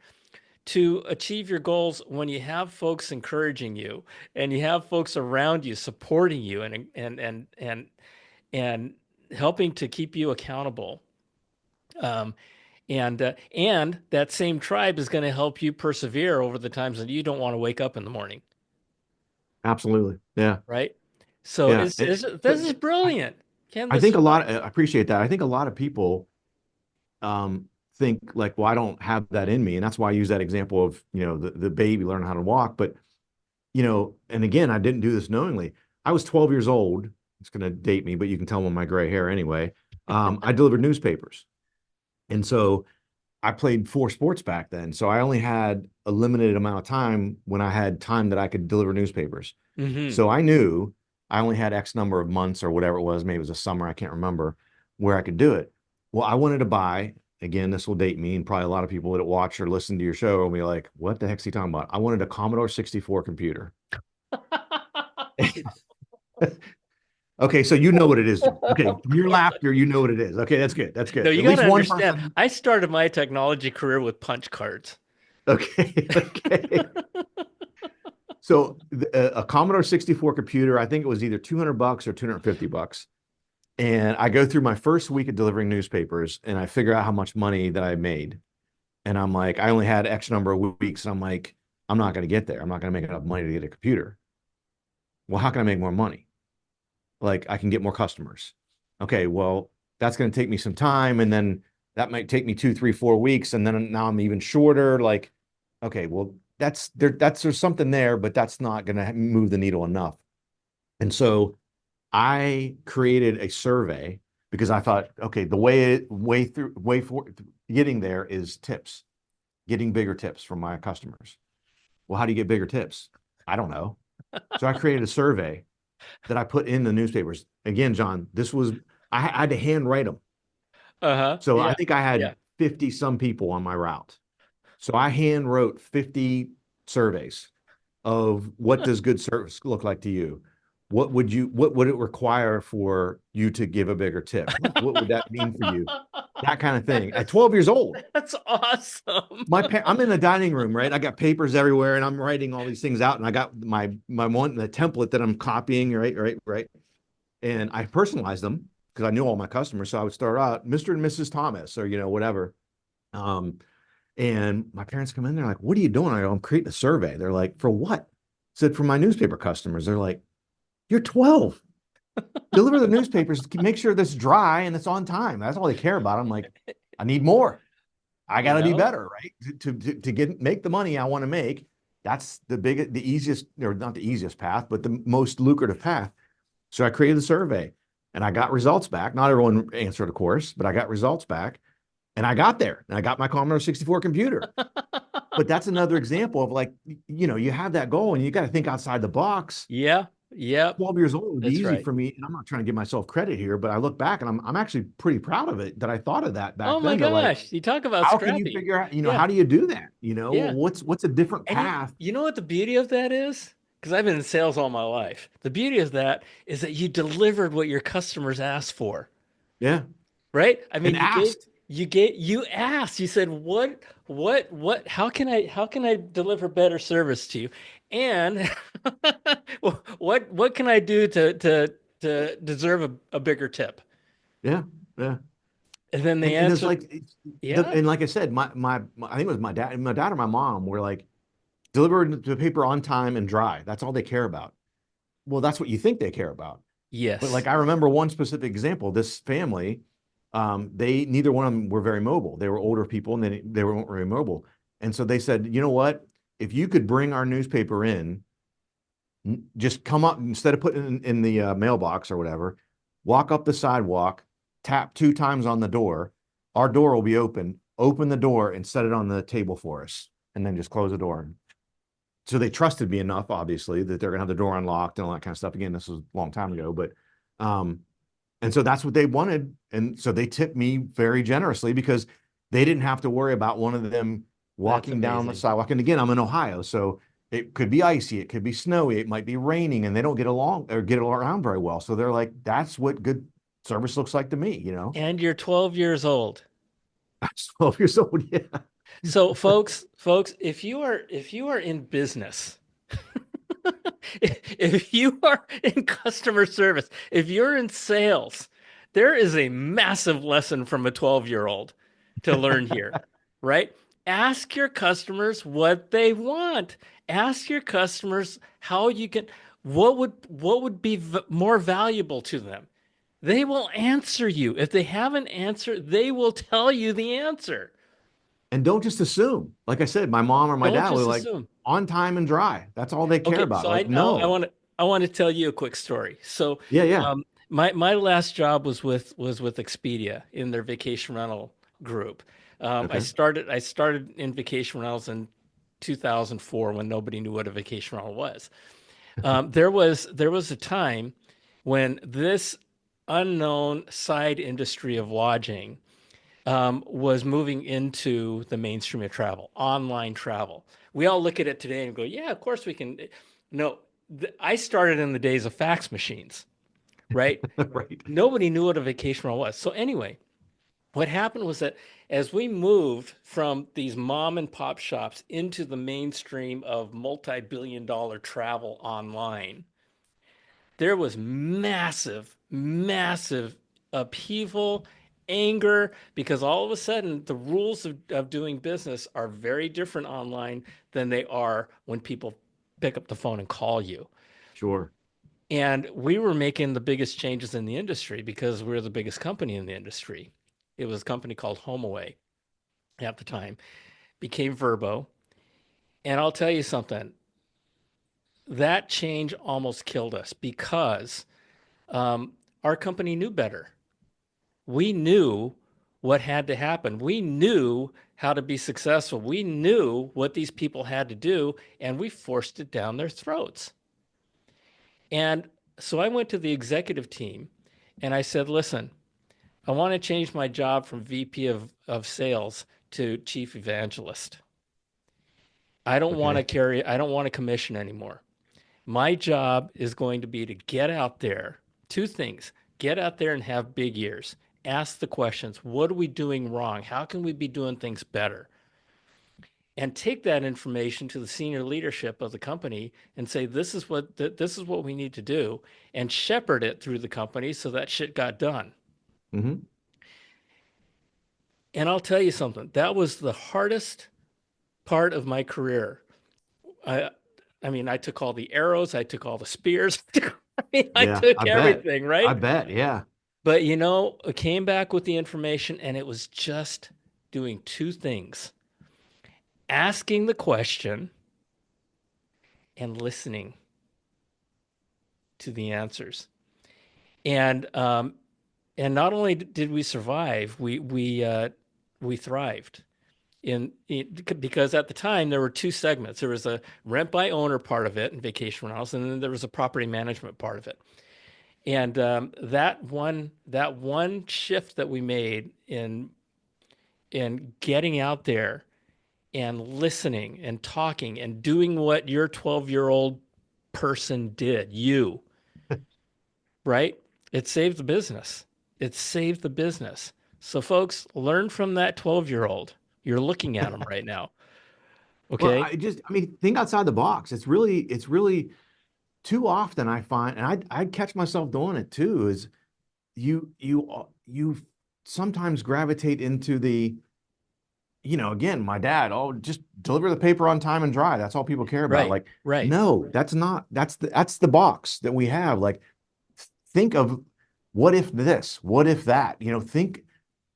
to achieve your goals when you have folks encouraging you and you have folks around you supporting you and helping to keep you accountable. Um, and that same tribe is going to help you persevere over the times that you don't want to wake up in the morning, absolutely. Yeah, right? So yeah. this is I, brilliant, Ken. I This think is a lot. wonderful. I appreciate that. I think a lot of people think like, well, I don't have that in me, and that's why I use that example of the baby learning how to walk. But and again, I didn't do this knowingly. I was 12 years old. It's going to date me, but you can tell them my gray hair anyway. I delivered newspapers, and so I played four sports back then. So I only had a limited amount of time when I had time that I could deliver newspapers. Hmm. So I knew I only had X number of months or whatever it was. Maybe it was a summer. I can't remember where I could do it. Well, I wanted to buy, again, this will date me, and probably a lot of people that watch or listen to your show will be like, what the heck's he talking about? I wanted a Commodore 64 computer. Okay, so you know what it is, John. Okay, Of from your course. laughter, you know what it is. Okay, that's good. That's No, good. you At got to least one understand. person. I started my technology career with punch cards. Okay, okay. So a Commodore 64 computer, I think it was either 200 bucks or 250 bucks. And I go through my first week of delivering newspapers and I figure out how much money that I made. And I'm like, I only had X number of weeks. And I'm like, I'm not going to get there. I'm not going to make enough money to get a computer. Well, how can I make more money? Like, I can get more customers. Okay, well, that's going to take me some time. And then that might take me 2, 3, 4 weeks. And then now I'm even shorter. Like, okay, well, there's something there, but that's not going to move the needle enough. And so I created a survey because I thought, okay, the way for getting there is tips, getting bigger tips from my customers. Well, how do you get bigger tips? I don't know. So I created a survey that I put in the newspapers. Again, John, I had to handwrite them. Uh-huh. So I Yeah. think I had Yeah. 50 some people on my route. So I hand wrote 50 surveys of what does good service look like to you? What would it require for you to give a bigger tip? What would that mean for you? That kind of thing. At That's 12 years old, that's awesome. I'm in the dining room, right? I got papers everywhere and I'm writing all these things out and I got the template that I'm copying, right, right, right. And I personalized them because I knew all my customers. So I would start out Mr. and Mrs. Thomas or, whatever. Um, and my parents come in, they're like, what are you doing? I go, I'm creating a survey. They're like, for what? I said, for my newspaper customers. They're like, you're 12. Deliver the newspapers, make sure that's dry and it's on time. That's all they care about. I'm like, I need more. I You got to be know? better, right? To make the money I want to make. That's the easiest, or not the easiest path, but the most lucrative path. So I created the survey and I got results back. Not everyone answered, of course, but I got results back and I got there and I got my Commodore 64 computer. But that's another example of like, you have that goal and you got to think outside the box. Yeah. Yep. 12 years old, it would be That's easy right. for me. And I'm not trying to give myself credit here, but I look back and I'm actually pretty proud of it that I thought of that Oh back my then to like, gosh. You talk about how can you scrappy. figure out, Yeah. how do you do that? Yeah. What's a different And path? you know what the beauty of that is? Because I've been in sales all my life. The beauty of that is that you delivered what your customers asked for. Yeah. Right? I mean, And asked. you asked, you said, how can I deliver better service to you? And what can I do to deserve a bigger tip? Yeah. Yeah. And then the And it's answer, like, yeah, and like I said, I think it was my dad or my mom were like, deliver the paper on time and dry. That's all they care about. Well, that's what you think they care about. But like yes, I remember one specific example, this family, they neither one of them were very mobile. They were older people and they weren't very mobile. And so they said, you know what? If you could bring our newspaper in, just come up instead of putting it in the mailbox or whatever, walk up the sidewalk, tap 2 times on the door. Our door will be open. Open the door and set it on the table for us, and then just close the door. So they trusted me enough, obviously, that they're gonna have the door unlocked and all that kind of stuff. Again, this was a long time ago, but um, and so that's what they wanted. And so they tipped me very generously because they didn't have to worry about one of them that's walking down the amazing. sidewalk. And again, I'm in Ohio, so it could be icy, it could be snowy, it might be raining, and they don't get along or get around very well. So they're like, that's what good service looks like to me. And you're 12 years old. I'm 12 years old. Yeah. So folks, if you are in business, if you are in customer service, if you're in sales, there is a massive lesson from a 12-year-old to learn here, right? Ask your customers what they want. Ask your customers how you can, what would be more valuable to them. They will answer you. If they have an answer, they will tell you the answer. And don't just assume. Like I said, my mom or my Don't dad were just like, assume. on time and dry. That's all they care Okay, about. so Like, I no. want to tell you a quick story. So, Yeah, yeah. my last job was with Expedia in their vacation rental group. Okay. I started in vacation rentals in 2004 when nobody knew what a vacation rental was. There was a time when this unknown side industry of lodging was moving into the mainstream of travel, online travel. We all look at it today and go, yeah, of course we can. No, I started in the days of fax machines, right? Right. Nobody knew what a vacation rental was. So, anyway, what happened was that as we moved from these mom and pop shops into the mainstream of multi-billion-dollar travel online, there was massive, massive upheaval, anger, because all of a sudden the rules of doing business are very different online than they are when people pick up the phone and call you. Sure. And we were making the biggest changes in the industry because we are the biggest company in the industry. It was a company called HomeAway at the time, became Verbo. And I'll tell you something, that change almost killed us because um, our company knew better. We knew what had to happen. We knew how to be successful. We knew what these people had to do, and we forced it down their throats. And so I went to the executive team and I said, listen, I want to change my job from VP of sales to chief evangelist. Okay. I don't want to commission anymore. My job is going to be to get out there, two things, get out there and have big ears. Ask the questions. What are we doing wrong? How can we be doing things better? And take that information to the senior leadership of the company and say, this is what we need to do, and shepherd it through the company so that shit got done. Hmm. And I'll tell you something, that was the hardest part of my career. I, I mean, I took all the arrows, I took all the spears. I Yeah, took I bet. everything, I right? bet. Yeah. But I came back with the information and it was just doing two things: asking the question and listening to the answers. And and not only did we survive, we thrived because at the time there were two segments. There was a rent by owner part of it and vacation rentals, and then there was a property management part of it. And that one shift that we made in getting out there and listening and talking and doing what your 12-year-old person did, right? It saved the business. It saved the business. So, folks, learn from that 12-year-old. You're looking at them right now. Well, Okay. I mean, think outside the box. It's really too often I find, and I catch myself doing it too, is you sometimes gravitate into the, again, my dad, oh, just deliver the paper on time and dry. That's all people care about. Right. Like, Right. no, that's not, that's the box that we have. Like, think of what if this, what if that, think,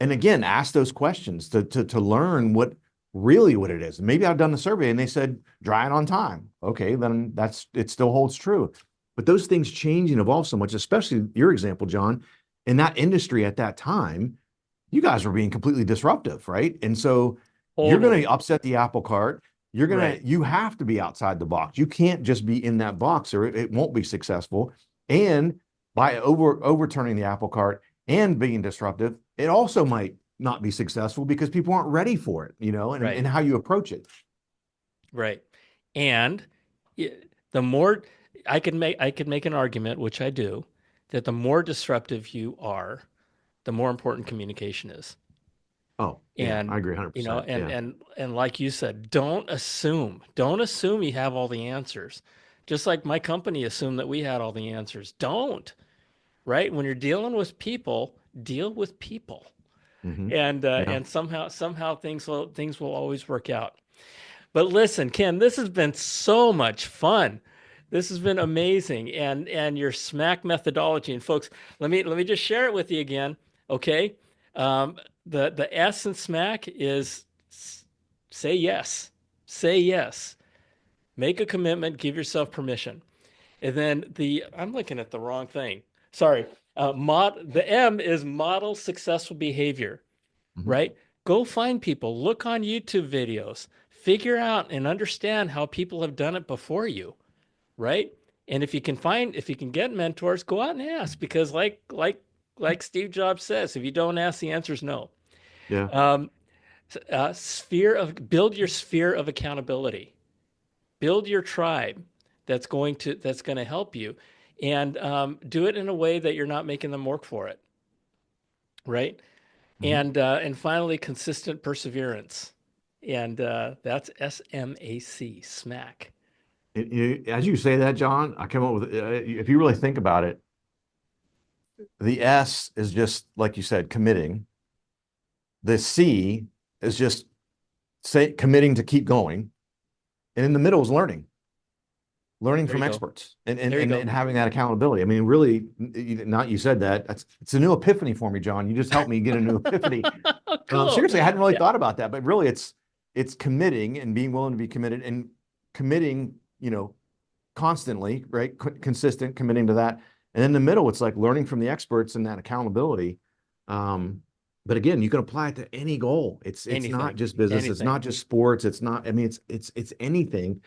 and again, ask those questions to learn what it is. Maybe I've done the survey and they said dry it on time. Okay, then it still holds true. But those things change and evolve so much, especially your example, John, in that industry at that time, you guys were being completely disruptive, right? And so you're going to Totally. upset the apple cart. Right. You have to be outside the box. You can't just be in that box or it won't be successful. And by overturning the apple cart and being disruptive, it also might not be successful because people aren't ready for it, Right. and how you approach it. Right. And the more I could make an argument, which I do, that the more disruptive you are, the more important communication is. Oh, yeah, I And agree you know, 100%. and Yeah. and and like you said, don't assume. Don't assume you have all the answers. Just like my company assumed that we had all the answers. Don't, right? When you're dealing with people, deal with people. Hmm. Yeah. And somehow things will always work out. But listen, Ken, this has been so much fun. This has been amazing, and your SMAC methodology. And folks, let me just share it with you again, okay? Um, the S in SMAC is say yes, say yes, make a commitment, give yourself permission, and then the I'm looking at the wrong thing. Sorry, the M is model successful behavior, Hmm. right? Go find people, look on YouTube videos, figure out and understand how people have done it before you, right? And if you can get mentors, go out and ask, because like Steve Jobs says, if you don't ask, the answer is no. Yeah. Um, build your sphere of accountability. Build your tribe that's going to help you, and do it in a way that you're not making them work for it, right? Mhm. And finally, consistent perseverance, and that's SMAC, SMAC. As you say that, John, I come up with, if you really think about it, the S is just, like you said, committing. The C is just committing to keep going. And in the middle is learning There you from go. experts and, and, There you and, go. and having that accountability. I mean, really, not you said that. It's a new epiphany for me, John. You just helped me get a new epiphany. Cool. Seriously, I hadn't really Yeah. thought about that, but really it's committing and being willing to be committed and committing, constantly, right? Consistent, committing to that. And in the middle, it's like learning from the experts and that accountability. Um, but again, you can apply it to any goal. It's not Anything. just business. It's Anything. not just sports. It's not, I mean, it's anything.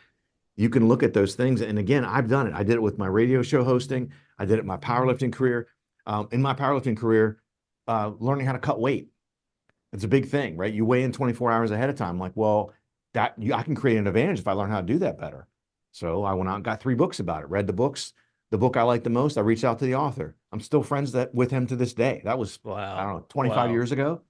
You can look at those things. And again, I've done it. I did it with my radio show hosting. I did it in my powerlifting career. In my powerlifting career, learning how to cut weight. It's a big thing, right? You weigh in 24 hours ahead of time. Like, well, I can create an advantage if I learn how to do that better. So I went out and got 3 books about it, read the books. The book I liked the most, I reached out to the author. I'm still friends with him to this day. That was, I Wow. don't know, 25 Wow. years ago.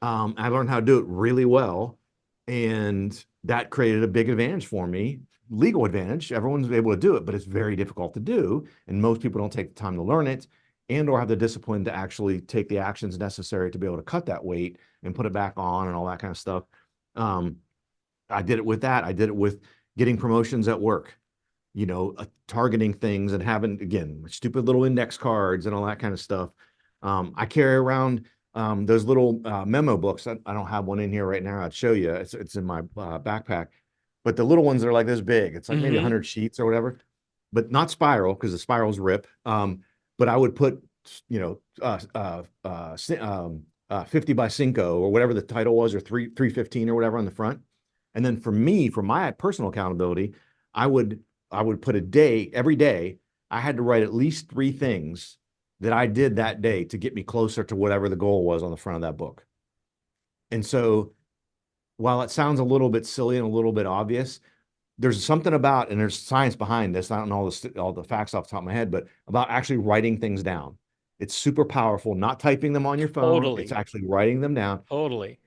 I learned how to do it really well. And that created a big advantage for me, legal advantage. Everyone's able to do it, but it's very difficult to do. And most people don't take the time to learn it and or have the discipline to actually take the actions necessary to be able to cut that weight and put it back on and all that kind of stuff. Um, I did it with that. I did it with getting promotions at work, targeting things and having, again, stupid little index cards and all that kind of stuff. I carry around those little memo books. I don't have one in here right now. I'd show you. It's in my backpack. But the little ones that are like this big, it's like maybe Mm-hmm. 100 sheets or whatever, but not spiral because the spirals rip. But I would put, 50 by Cinco or whatever the title was, or 315 or whatever on the front. And then for me, for my personal accountability, I would I would put a day every day. I had to write at least 3 things that I did that day to get me closer to whatever the goal was on the front of that book. And so while it sounds a little bit silly and a little bit obvious, there's something about, and there's science behind this. I don't know all the facts off the top of my head, but about actually writing things down. It's super powerful, not typing them on your phone. It's Totally. actually writing them down. Totally.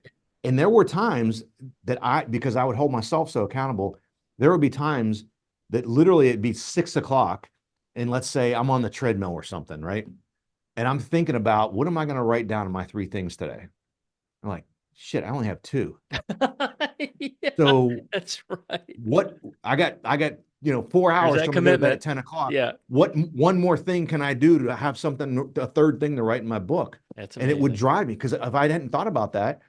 And there were times that because I would hold myself so accountable, there would be times that literally it'd be 6 o'clock. And let's say I'm on the treadmill or something, right? And I'm thinking about what am I going to write down in my 3 things today? I'm like, shit, I only have 2. Yeah, So that's right. what I got 4 There's hours that till I'm gonna go to bed at commitment. 10 o'clock. Yeah, What one more thing can I do to have something, a third thing to write in my book? that's And it would amazing. drive me because if I hadn't thought about that,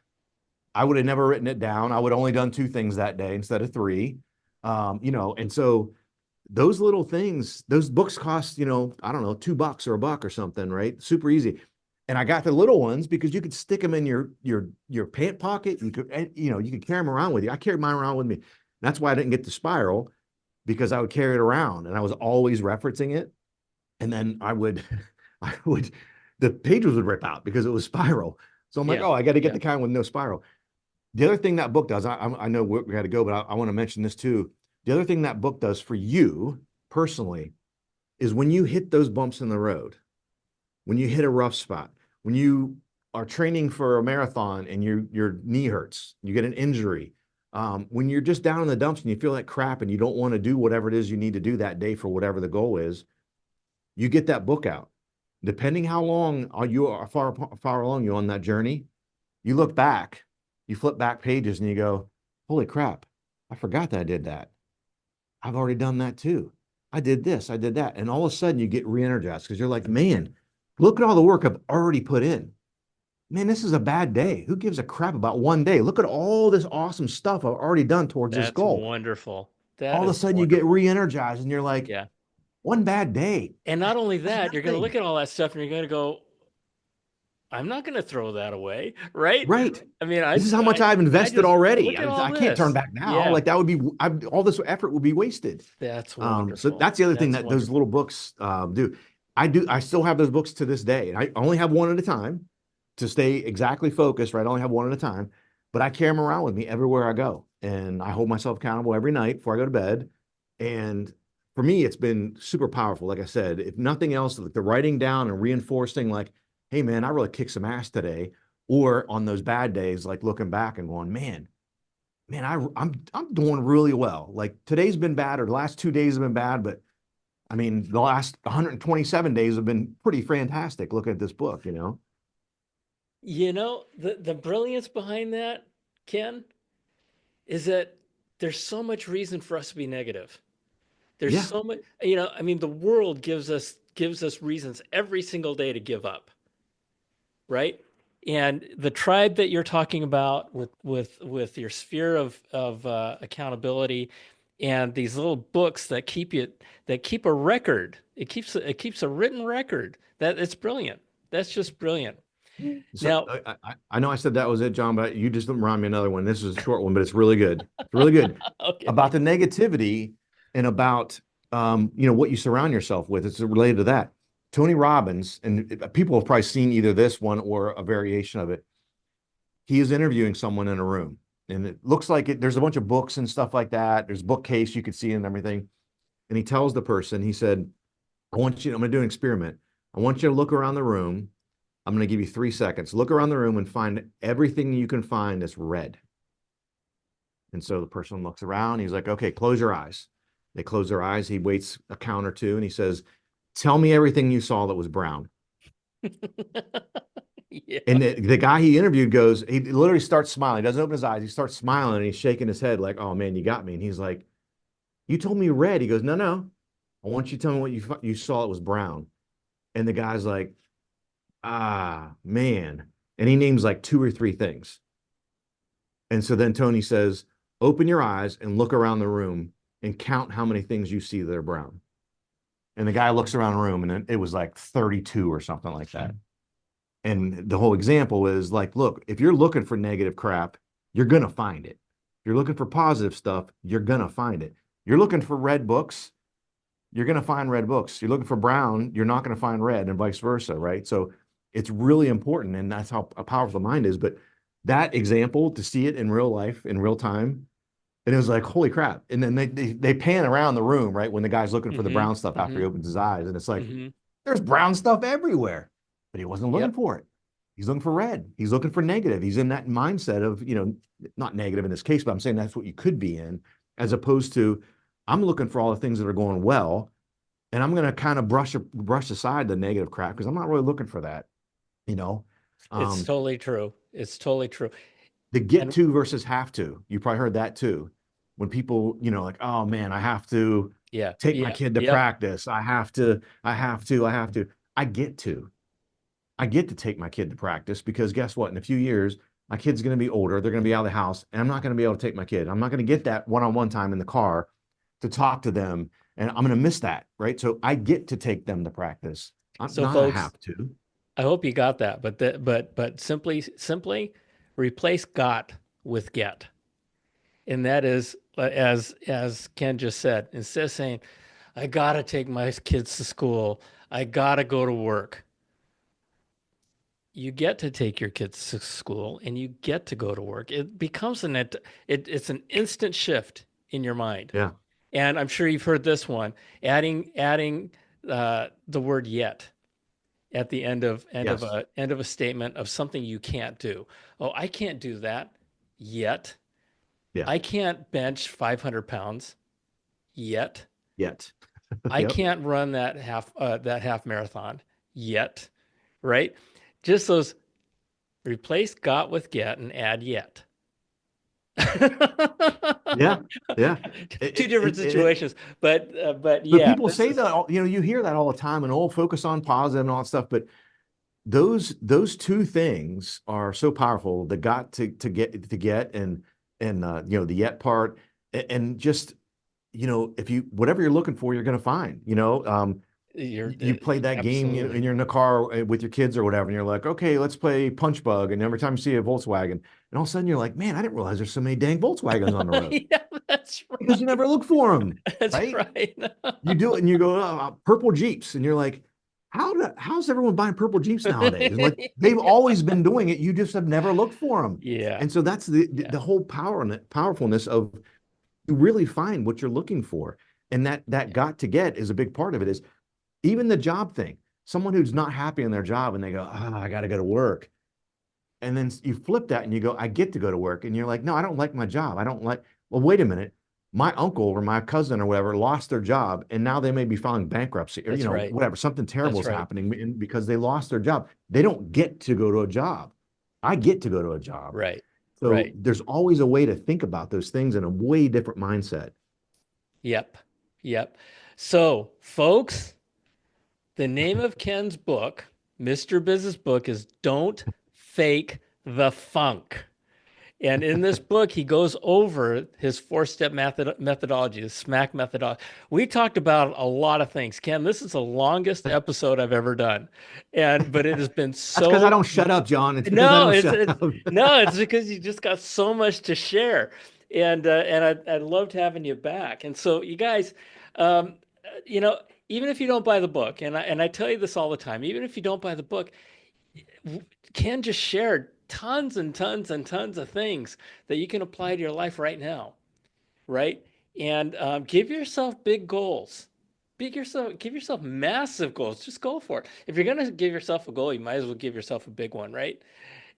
I would have never written it down. I would have only done 2 things that day instead of 3. And so those little things, those books cost, I don't know, $2 or $1 or something, right? Super easy. And I got the little ones because you could stick them in your pant pocket. You could, you could carry them around with you. I carried mine around with me. That's why I didn't get the spiral, because I would carry it around and I was always referencing it. And then I would, the pages would rip out because it was spiral. So I'm like, Yeah, oh, I got to get yeah, the kind with no spiral. The other thing that book does, I know we got to go, but I want to mention this too. The other thing that book does for you personally is when you hit those bumps in the road, when you hit a rough spot, when you are training for a marathon and your knee hurts, you get an injury, when you're just down in the dumps and you feel like crap and you don't want to do whatever it is you need to do that day for whatever the goal is, you get that book out. Depending how long you are far along you on that journey, you look back, you flip back pages and you go, holy crap, I forgot that I did that. I've already done that too. I did this, I did that. And all of a sudden you get re-energized because you're like, man, look at all the work I've already put in. Man, this is a bad day. Who gives a crap about one day? Look at all this awesome stuff I've already done towards this that's goal. wonderful. That All of a is sudden you get wonderful. re-energized and you're like, Yeah. one bad day. And not only That's that, you're going to look nothing. at all that stuff and you're going to go, I'm not going to throw that away, right? Right. I mean, This is how much I've I invested just already. look at all I can't turn this. back now. Yeah, Like that would be, all this effort would be wasted. that's So wonderful. that's the other thing That's that those wonderful. little books do. I still have those books to this day. And I only have one at a time to stay exactly focused, right? I only have one at a time, but I carry them around with me everywhere I go. And I hold myself accountable every night before I go to bed. And for me, it's been super powerful. Like I said, if nothing else, like the writing down and reinforcing, like, hey, man, I really kicked some ass today. Or on those bad days, like looking back and going, man, I'm doing really well. Like today's been bad, or the last 2 days have been bad, but I mean, the last 127 days have been pretty fantastic. Looking at this book, you know. The brilliance behind that, Ken, is that there's so much reason for us to be negative. There's Yeah, so much, I mean, the world gives us reasons every single day to give up, right? And the tribe that you're talking about with your sphere of accountability and these little books that keep a record. It keeps a written record. That it's brilliant. That's just brilliant. so Now, I know I said that was it, John, but you just remind me another one. This is a short one, but it's really good. It's really good about okay. the negativity and about what you surround yourself with. It's related to that. Tony Robbins, and people have probably seen either this one or a variation of it. He is interviewing someone in a room, and it looks like there's a bunch of books and stuff like that. There's a bookcase you could see and everything. And he tells the person, he said, I'm going to do an experiment. I want you to look around the room. I'm going to give you 3 seconds. Look around the room and find everything you can find that's red. And so the person looks around. He's like, okay, close your eyes. They close their eyes. He waits a count or two and he says, tell me everything you saw that was brown. Yeah. And the guy he interviewed goes, he literally starts smiling. He doesn't open his eyes. He starts smiling and he's shaking his head like, oh man, you got me. And he's like, you told me red. He goes, no, no. I want you to tell me what you saw it was brown. And the guy's like, ah, man. And he names like two or three things. And so then Tony says, open your eyes and look around the room and count how many things you see that are brown. And the guy looks around the room and it was like 32 or something like that. And the whole example is like, look, if you're looking for negative crap, you're going to find it. If you're looking for positive stuff, you're going to find it. You're looking for red books, you're going to find red books. You're looking for brown, you're not going to find red, and vice versa, right? So it's really important, and that's how powerful the mind is. But that example, to see it in real life, in real time, and it was like, holy crap. And then they pan around the room, right, when the guy's looking for the Mm-hmm. brown stuff after he Mm-hmm. opens his eyes, and it's like, Mm-hmm. there's brown stuff everywhere, but he wasn't looking Yep. for it. He's looking for red. He's looking for negative. He's in that mindset of, not negative in this case, but I'm saying that's what you could be in, as opposed to, I'm looking for all the things that are going well, and I'm going to kind of brush aside the negative crap because I'm not really looking for that. You know, It's um, totally true. It's totally true. the get And to versus have to. You probably heard that too. When people, like, oh man, I have to yeah, take my yeah, kid to yep. practice. I have to, I have to, I have to. I get to. I get to take my kid to practice because guess what? In a few years, my kid's going to be older. They're going to be out of the house, and I'm not going to be able to take my kid. I'm not going to get that one-on-one time in the car to talk to them, and I'm going to miss that, right? So I get to take them to practice. I'm So not a folks, have to. I hope you got that, but simply replace got with get. And that is as Ken just said, instead of saying, I gotta take my kids to school, I gotta go to work. You get to take your kids to school and you get to go to work. It becomes it's an instant shift in your mind. Yeah. And I'm sure you've heard this one, adding the word yet at the Yes. end of a statement of something you can't do. Oh, I can't do that yet. Yeah. I can't bench 500 pounds yet. Yet. I Yep. can't run that half marathon yet, right? Just those replace got with get and add yet. Yeah. Yeah. Two different It, situations, but but yeah, people this say is that, you hear that all the time, and all focus on positive and all that stuff. But those two things are so powerful. The got to get and the yet part, and just if you whatever you're looking for, you're going to find. You play that game, and absolutely. you're in the car with your kids or whatever, and you're like, okay, let's play Punch Bug. And every time you see a Volkswagen, and all of a sudden you're like, man, I didn't realize there's so many dang Volkswagens on the road Yeah, that's because you right. never look for them, That's right? right. You do it and you go, oh, purple Jeeps, and you're like, how's everyone buying purple Jeeps nowadays? And like they've always been doing it, you just have never looked for them. Yeah. And so that's the Yeah. the whole powerfulness of you really find what you're looking for. And that Yeah. got to get is a big part of it is even the job thing. Someone who's not happy in their job and they go, I got to go to work. And then you flip that and you go, I get to go to work. And you're like, no, I don't like my job. I don't like, well, wait a minute. My uncle or my cousin or whatever lost their job and now they may be filing bankruptcy or, That's right. whatever, something terrible That's is right. happening because they lost their job. They don't get to go to a job. I get to go to a job. Right. So Right. there's always a way to think about those things in a way different mindset. Yep. Yep. So, folks, the name of Ken's book, Mr. Biz's book, is Don't Fake the Funk. And in this book, he goes over his four-step methodology, the SMAC methodology. We talked about a lot of things. Ken, this is the longest episode I've ever done. But it has been That's because I so don't shut up, John. It's because I no, don't it's shut it's up. no, it's because you just got so much to share. I loved having you back. And so you guys, um, you know, even if you don't buy the book, and I tell you this all the time, even if you don't buy the book, Ken just shared tons and tons and tons of things that you can apply to your life right now, right? And give yourself big goals. Give yourself massive goals. Just go for it. If you're gonna give yourself a goal, you might as well give yourself a big one, right?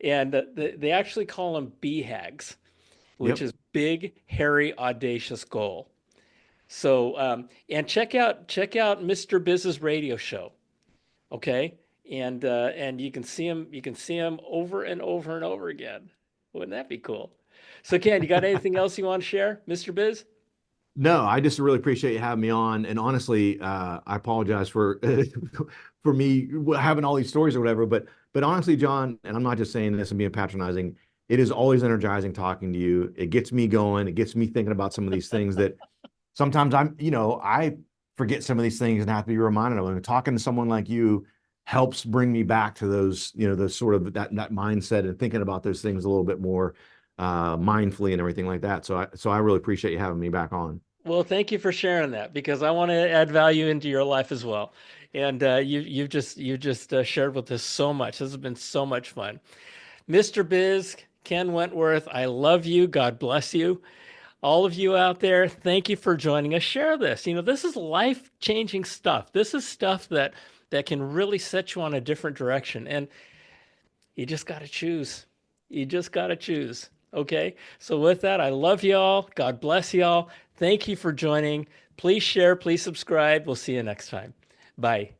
And they actually call them BHAGs, which Yep. is big, hairy, audacious goal. So and check out Mr. Biz's radio show, okay? And you can see him over and over and over again. Wouldn't that be cool? So Ken, you got anything else you want to share, Mr. Biz? No, I just really appreciate you having me on. And honestly, I apologize for for me having all these stories or whatever. But honestly, John, and I'm not just saying this and being patronizing, it is always energizing talking to you. It gets me going. It gets me thinking about some of these things that sometimes I forget some of these things and have to be reminded of them. And talking to someone like you helps bring me back to those, those sort of that mindset and thinking about those things a little bit more mindfully and everything like that. So I really appreciate you having me back on. Well, thank you for sharing that because I want to add value into your life as well. And you just shared with us so much. This has been so much fun. Mr. Biz, Ken Wentworth, I love you. God bless you. All of you out there, thank you for joining us. Share this. This is life-changing stuff. This is stuff that can really set you on a different direction. And you just got to choose. You just got to choose. Okay. So, with that, I love y'all. God bless y'all. Thank you for joining. Please share, please subscribe. We'll see you next time. Bye.